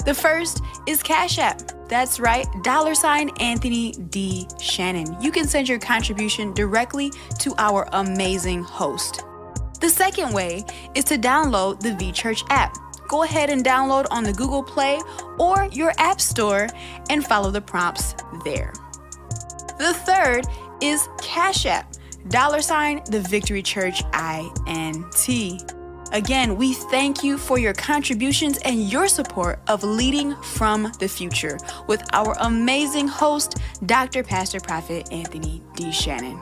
[SPEAKER 4] The first is Cash App. That's right, $ Anthony D. Shannon. You can send your contribution directly to our amazing host. The second way is to download the VChurch app. Go ahead and download on the Google Play or your App Store and follow the prompts there. The third is Cash App, $ the Victory Church INT. Again, we thank you for your contributions and your support of Leading from the Future with our amazing host, Dr. Pastor Prophet Anthony D. Shannon.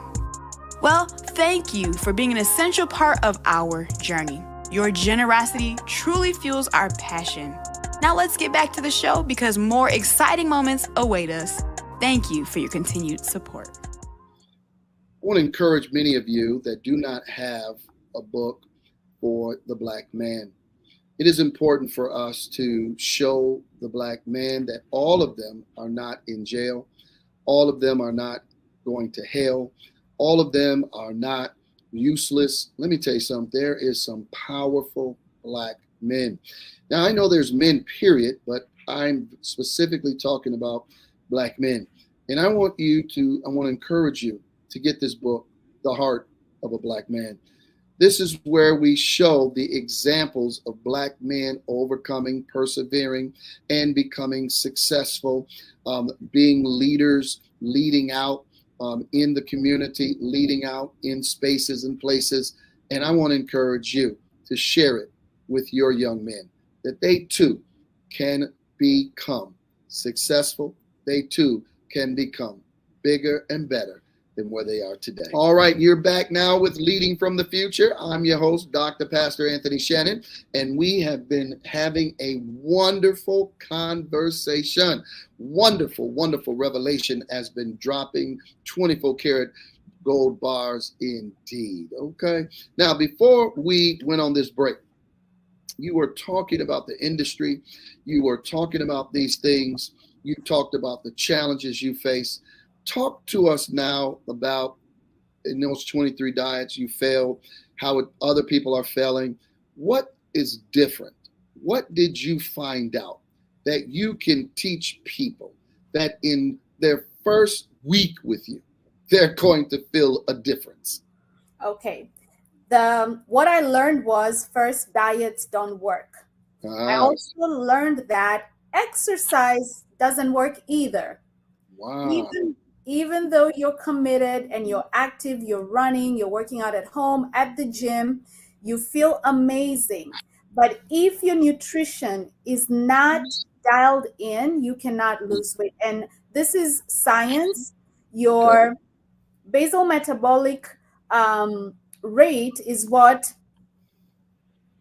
[SPEAKER 4] Well, thank you for being an essential part of our journey. Your generosity truly fuels our passion. Now let's get back to the show because more exciting moments await us. Thank you for your continued support.
[SPEAKER 2] I want to encourage many of you that do not have a book for the Black man. it is important for us to show the Black man that all of them are not in jail. All of them are not going to hell. All of them are not useless. Let me tell you something. There is some powerful Black men. Now, I know there's men, period, but I'm specifically talking about Black men. And I want to encourage you to get this book, The Heart of a Black Man. This is where we show the examples of Black men overcoming, persevering, and becoming successful, being leaders, leading out in the community, leading out in spaces and places. And I want to encourage you to share it with your young men, that they too can become successful. They too can become bigger and better than where they are today. All right, you're back now with Leading from the Future. I'm your host, Dr. Pastor Anthony Shannon, and we have been having a wonderful conversation. Wonderful, wonderful revelation has been dropping 24 karat gold bars indeed. Okay, now before we went on this break, you were talking about the industry. You were talking about these things. You talked about the challenges you face. Talk to us now about, in those 23 diets you failed, how other people are failing. What is different? What did you find out that you can teach people that in their first week with you, they're going to feel a difference?
[SPEAKER 3] Okay. What I learned was, first, diets don't work. I also learned that exercise doesn't work either.
[SPEAKER 2] Wow.
[SPEAKER 3] Even though you're committed and you're active, you're running, you're working out at home, at the gym, you feel amazing. But if your nutrition is not dialed in, you cannot lose weight. And this is science. Your basal metabolic rate is what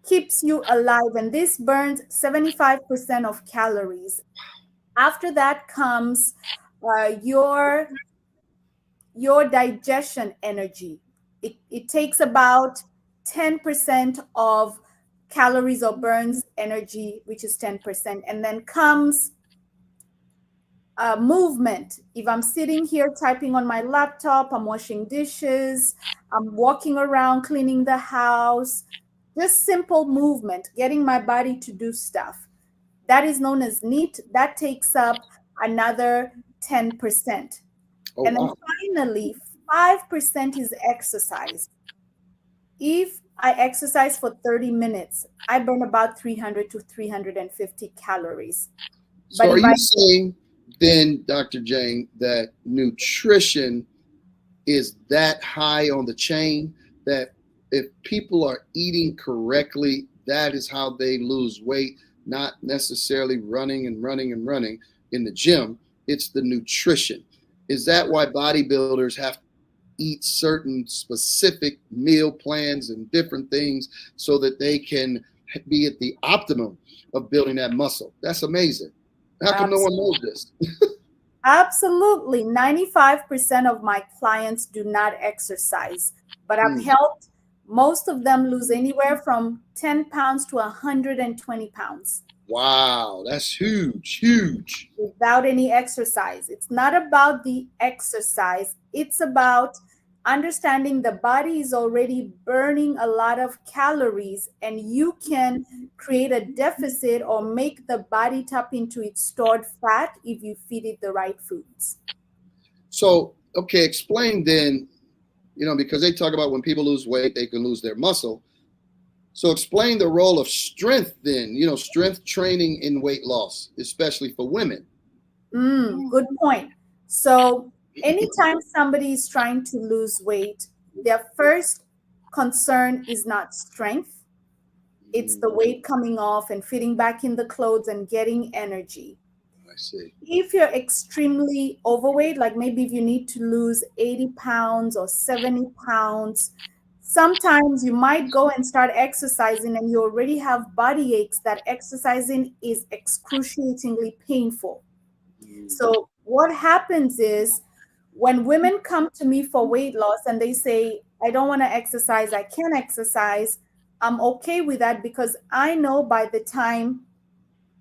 [SPEAKER 3] keeps you alive, and this burns 75% of calories. After that comes your digestion energy. It takes about 10% of calories or burns energy, which is 10%. And then comes movement. If I'm sitting here typing on my laptop, I'm washing dishes, I'm walking around, cleaning the house, just simple movement, getting my body to do stuff. That is known as NEAT. That takes up another 10%.
[SPEAKER 2] Oh,
[SPEAKER 3] and then
[SPEAKER 2] wow.
[SPEAKER 3] finally, 5% is exercise. If I exercise for 30 minutes, I burn about 300 to 350 calories.
[SPEAKER 2] So are you saying then, Dr. Jane, that nutrition is that high on the chain, that if people are eating correctly, that is how they lose weight, not necessarily running and running and running in the gym? It's the nutrition. Is that why bodybuilders have to eat certain specific meal plans and different things so that they can be at the optimum of building that muscle? That's amazing. How come no one knows this?
[SPEAKER 3] Absolutely. 95% of my clients do not exercise, but I've helped most of them lose anywhere from 10 pounds to 120 pounds.
[SPEAKER 2] Wow, that's huge, huge.
[SPEAKER 3] Without any exercise. It's not about the exercise. It's about understanding the body is already burning a lot of calories, and you can create a deficit or make the body tap into its stored fat if you feed it the right foods.
[SPEAKER 2] So, okay, explain then, because they talk about when people lose weight, they can lose their muscle. So explain the role of strength then, strength training in weight loss, especially for women.
[SPEAKER 3] Good point. So anytime somebody is trying to lose weight, their first concern is not strength. It's the weight coming off and fitting back in the clothes and getting energy.
[SPEAKER 2] I see.
[SPEAKER 3] If you're extremely overweight, like maybe if you need to lose 80 pounds or 70 pounds, sometimes you might go and start exercising and you already have body aches that exercising is excruciatingly painful. So what happens is when women come to me for weight loss and they say, I don't want to exercise, I can't exercise, I'm okay with that because I know by the time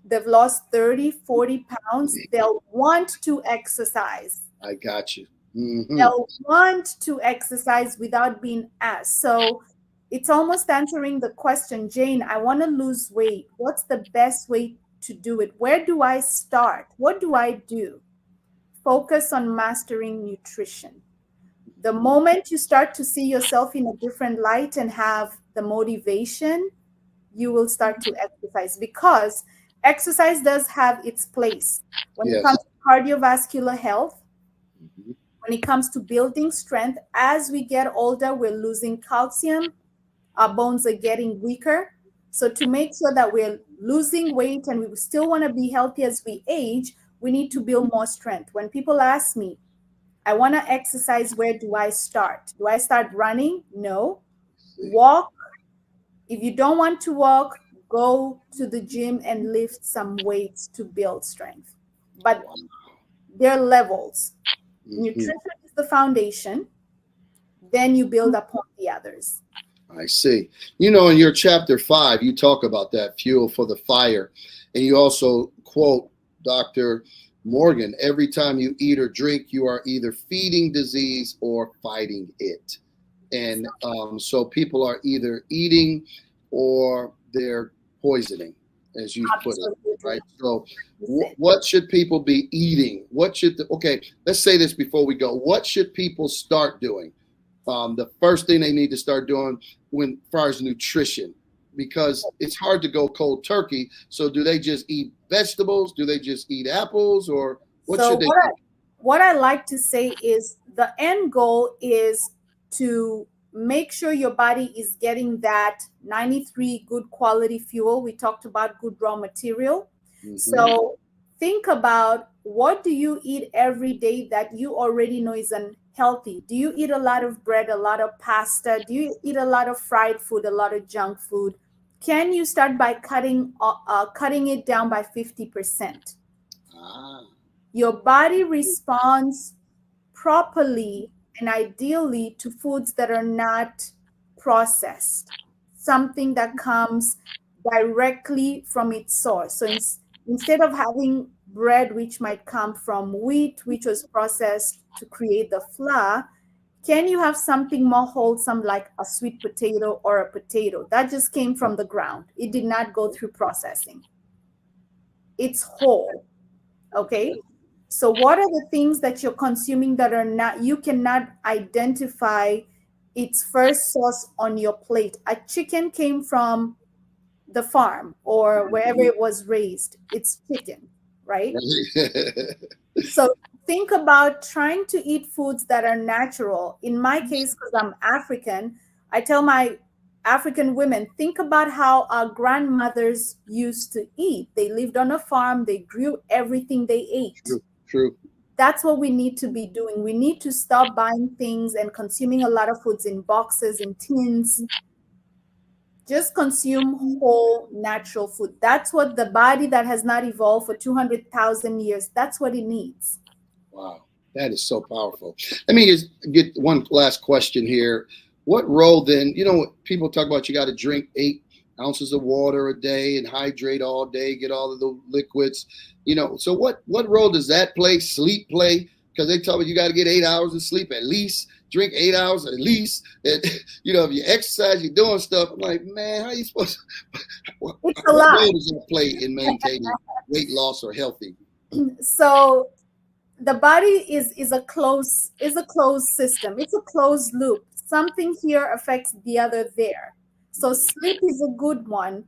[SPEAKER 3] they've lost 30, 40 pounds, they'll want to exercise.
[SPEAKER 2] I got you. Mm-hmm.
[SPEAKER 3] They'll want to exercise without being asked. So it's almost answering the question, Jane, I want to lose weight. What's the best way to do it? Where do I start? What do I do? Focus on mastering nutrition. The moment you start to see yourself in a different light and have the motivation, you will start to exercise, because exercise does have its place when it
[SPEAKER 2] Yes.
[SPEAKER 3] comes to cardiovascular health,
[SPEAKER 2] Mhm.
[SPEAKER 3] when it comes to building strength. As we get older, we're losing calcium, our bones are getting weaker. So to make sure that we're losing weight and we still want to be healthy as we age, we need to build more strength. When people ask me, I want to exercise, where do I start? Do I start running? No. Walk. If you don't want to walk, go to the gym and lift some weights to build strength. But there are levels.
[SPEAKER 2] Mhm.
[SPEAKER 3] Nutrition is the foundation. Then you build upon the others.
[SPEAKER 2] I see. You know, in your chapter 5, you talk about that fuel for the fire. And you also quote Dr. Morgan, every time you eat or drink, you are either feeding disease or fighting it. And so people are either eating or they're poisoning, as you put it, right? So what should people be eating? Okay, let's say this before we go. What should people start doing? The first thing they need to start doing when as far as nutrition, because it's hard to go cold turkey. So do they just eat vegetables? Do they just eat apples? Or what should they do?
[SPEAKER 3] What I like to say is the end goal is to make sure your body is getting that 93 good quality fuel. We talked about good raw material.
[SPEAKER 2] Mhm.
[SPEAKER 3] So think about, what do you eat every day that you already know is unhealthy? Do you eat a lot of bread, a lot of pasta? Do you eat a lot of fried food, a lot of junk food? Can you start by cutting it down by 50%?
[SPEAKER 2] Ah,
[SPEAKER 3] Your body responds properly and ideally to foods that are not processed, something that comes directly from its source. So instead of having bread, which might come from wheat, which was processed to create the flour, can you have something more wholesome like a sweet potato or a potato that just came from the ground? It did not go through processing. It's whole. Okay. So what are the things that you're consuming that are not, you cannot identify its first source on your plate? A chicken came from the farm or wherever it was raised. It's chicken, right? So think about trying to eat foods that are natural. In my case, because I'm African, I tell my African women, think about how our grandmothers used to eat. They lived on a farm, they grew everything they ate.
[SPEAKER 2] True.
[SPEAKER 3] That's what we need to be doing. We need to stop buying things and consuming a lot of foods in boxes, in tins. Just consume whole natural food. That's what the body that has not evolved for 200,000 years, that's what it needs.
[SPEAKER 2] Wow, that is so powerful. Let me just get one last question here. What role then, people talk about you got to drink 8 ounces of water a day and hydrate all day, get all of the liquids, so what role does that play? Sleep play? Because they tell me you got to get 8 hours of sleep at least, drink 8 hours at least. And, if you exercise, you're doing stuff. I'm like, man, how are you supposed to? What role does that play in maintaining weight loss or healthy?
[SPEAKER 3] So the body is a closed system. It's a closed loop. Something here affects the other there. So sleep is a good one.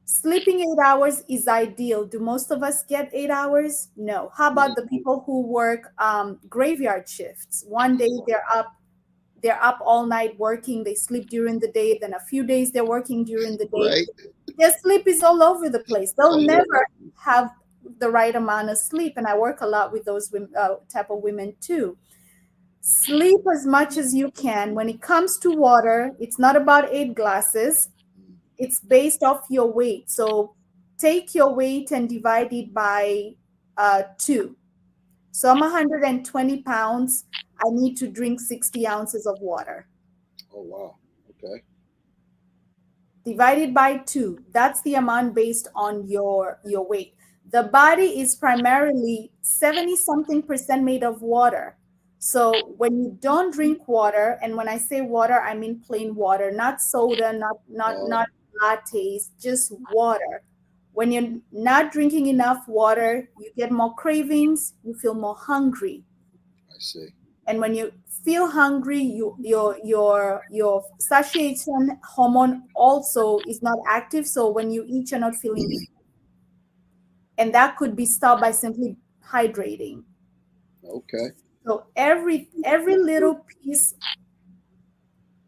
[SPEAKER 3] Sleeping 8 hours is ideal. Do most of us get 8 hours? No. How about the people who work graveyard shifts? One day they're up all night working, they sleep during the day, then a few days they're working during the day. Right. Their sleep is all over the place. They'll never have the right amount of sleep. And I work a lot with those type of women too. Sleep as much as you can. When it comes to water, it's not about 8 glasses. It's based off your weight. So take your weight and divide it by 2. So I'm 120 pounds. I need to drink 60 ounces of water.
[SPEAKER 2] Oh, wow. Okay.
[SPEAKER 3] divided by 2. That's the amount based on your weight. The body is primarily 70 something percent made of water. So when you don't drink water, and when I say water, I mean plain water, not soda, not lattes, just water. When you're not drinking enough water, you get more cravings, you feel more hungry.
[SPEAKER 2] I see.
[SPEAKER 3] And when you feel hungry, your satiation hormone also is not active. So when you eat, you're not feeling full. And that could be stopped by simply hydrating.
[SPEAKER 2] Okay.
[SPEAKER 3] So every little piece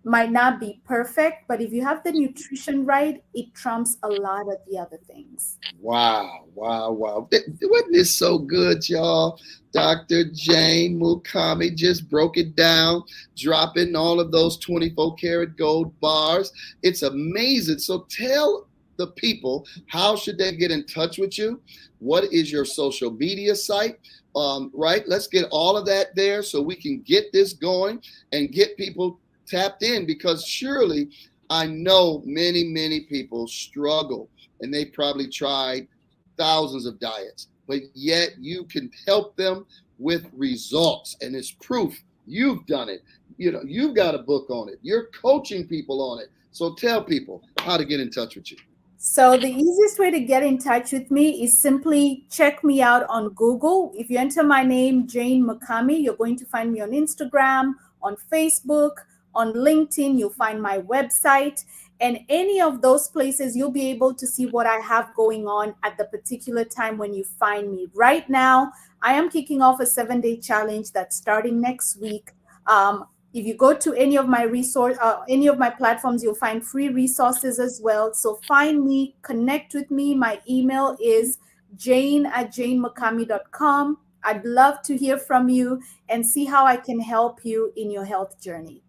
[SPEAKER 3] might not be perfect, but if you have the nutrition right, it trumps a lot of the other things.
[SPEAKER 2] Wow. Wasn't this so good, y'all? Dr. Jane Mukami just broke it down, dropping all of those 24 karat gold bars. It's amazing. So tell the people, how should they get in touch with you? What is your social media site? Right? Let's get all of that there so we can get this going and get people tapped in, because surely I know many people struggle and they probably tried thousands of diets, but yet you can help them with results, and it's proof you've done it. You know, you've got a book on it, you're coaching people on it. So tell people how to get in touch with you.
[SPEAKER 3] So the easiest way to get in touch with me is simply check me out on Google. If you enter my name, Jane Mukami, you're going to find me on Instagram, on Facebook, on LinkedIn. You'll find my website, and any of those places you'll be able to see what I have going on at the particular time when you find me. Right now, I am kicking off a 7-day challenge that's starting next week. If you go to any of my any of my platforms, you'll find free resources as well. So find me, connect with me. My email is jane@janemukami.com. I'd love to hear from you and see how I can help you in your health journey.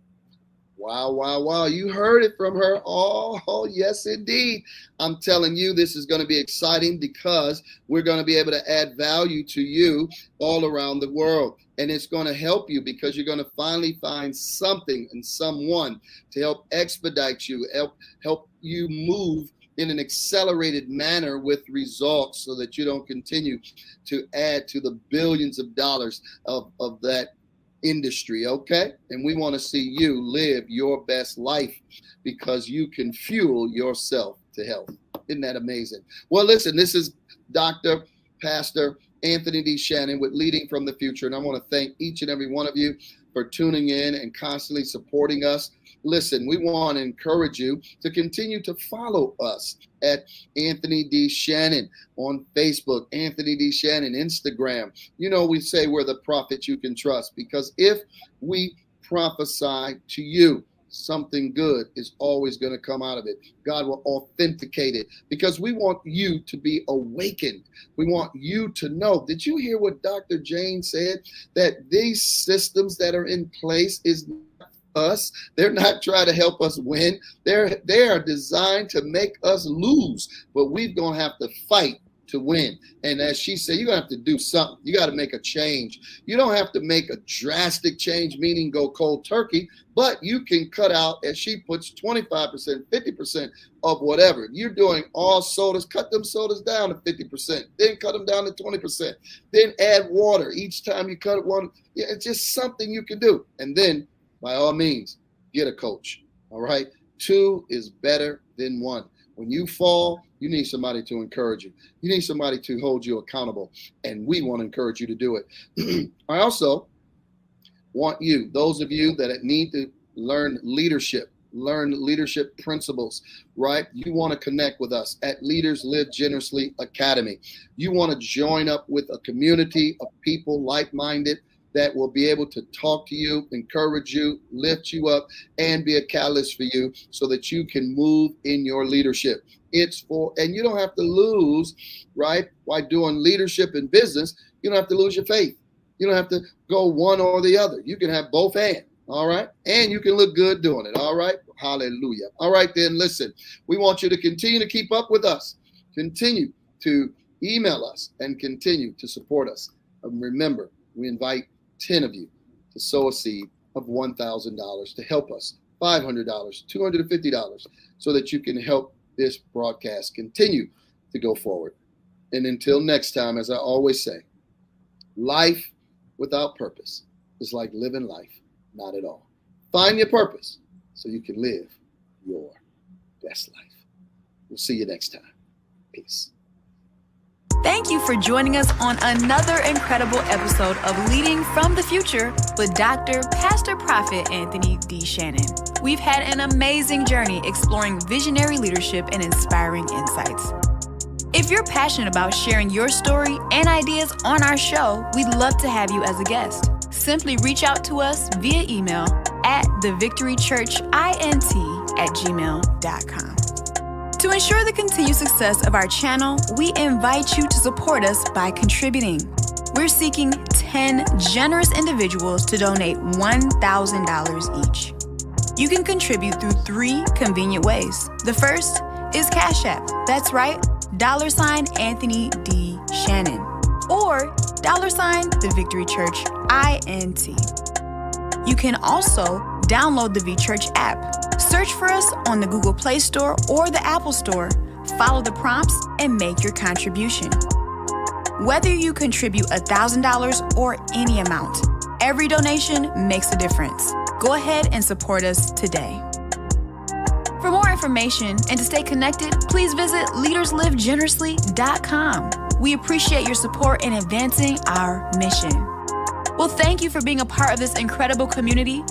[SPEAKER 2] Wow. You heard it from her. Oh, yes, indeed. I'm telling you, this is going to be exciting because we're going to be able to add value to you all around the world. And it's going to help you because you're going to finally find something and someone to help expedite you, help you move in an accelerated manner with results so that you don't continue to add to the billions of dollars of that industry, okay? And we want to see you live your best life because you can fuel yourself to health. Isn't that amazing? Well, listen, this is Dr. Pastor Anthony D. Shannon with Leading from the Future, and I want to thank each and every one of you for tuning in and constantly supporting us. Listen, we want to encourage you to continue to follow us at Anthony D. Shannon on Facebook, Anthony D. Shannon, Instagram. You know, we say we're the prophet you can trust because if we prophesy to you, something good is always going to come out of it. God will authenticate it because we want you to be awakened. We want you to know. Did you hear what Dr. Jane said? That these systems that are in place is us. They're not trying to help us win. They are designed to make us lose, but we're going to have to fight to win. And as she said, you're going to have to do something. You got to make a change. You don't have to make a drastic change, meaning go cold turkey, but you can cut out, as she puts, 25%, 50% of whatever. You're doing all sodas, cut them sodas down to 50%, then cut them down to 20%, then add water each time you cut one. Yeah, it's just something you can do. And then, by all means, get a coach. All right? 2 is better than 1. When you fall, you need somebody to encourage you. You need somebody to hold you accountable. And we want to encourage you to do it. I also want you, those of you that need to learn leadership principles, right? You want to connect with us at Leaders Live Generously Academy. You want to join up with a community of people like-minded that will be able to talk to you, encourage you, lift you up, and be a catalyst for you so that you can move in your leadership. And you don't have to lose, right? While doing leadership in business, you don't have to lose your faith. You don't have to go one or the other. You can have both hands, all right? And you can look good doing it, all right? Hallelujah. All right, then, listen, we want you to continue to keep up with us. Continue to email us and continue to support us. And remember, we invite 10 of you to sow a seed of $1,000 to help us $500, $250, so that you can help this broadcast continue to go forward. And until next time, as I always say, life without purpose is like living life not at all. Find your purpose so you can live your best life. We'll see you next time. Peace.
[SPEAKER 4] Thank you for joining us on another incredible episode of Leading from the Future with Dr. Pastor Prophet Anthony D. Shannon. We've had an amazing journey exploring visionary leadership and inspiring insights. If you're passionate about sharing your story and ideas on our show, we'd love to have you as a guest. Simply reach out to us via email at thevictorychurchint@gmail.com. To ensure the continued success of our channel, we invite you to support us by contributing. We're seeking 10 generous individuals to donate $1,000 each. You can contribute through 3 convenient ways. The first is Cash App. That's right, $ Anthony D. Shannon. Or $ The Victory Church INT. You can also download the V Church app. Search for us on the Google Play Store or the Apple Store. Follow the prompts and make your contribution. Whether you contribute $1,000 or any amount, every donation makes a difference. Go ahead and support us today. For more information and to stay connected, please visit leaderslivegenerously.com. We appreciate your support in advancing our mission. Well, thank you for being a part of this incredible community.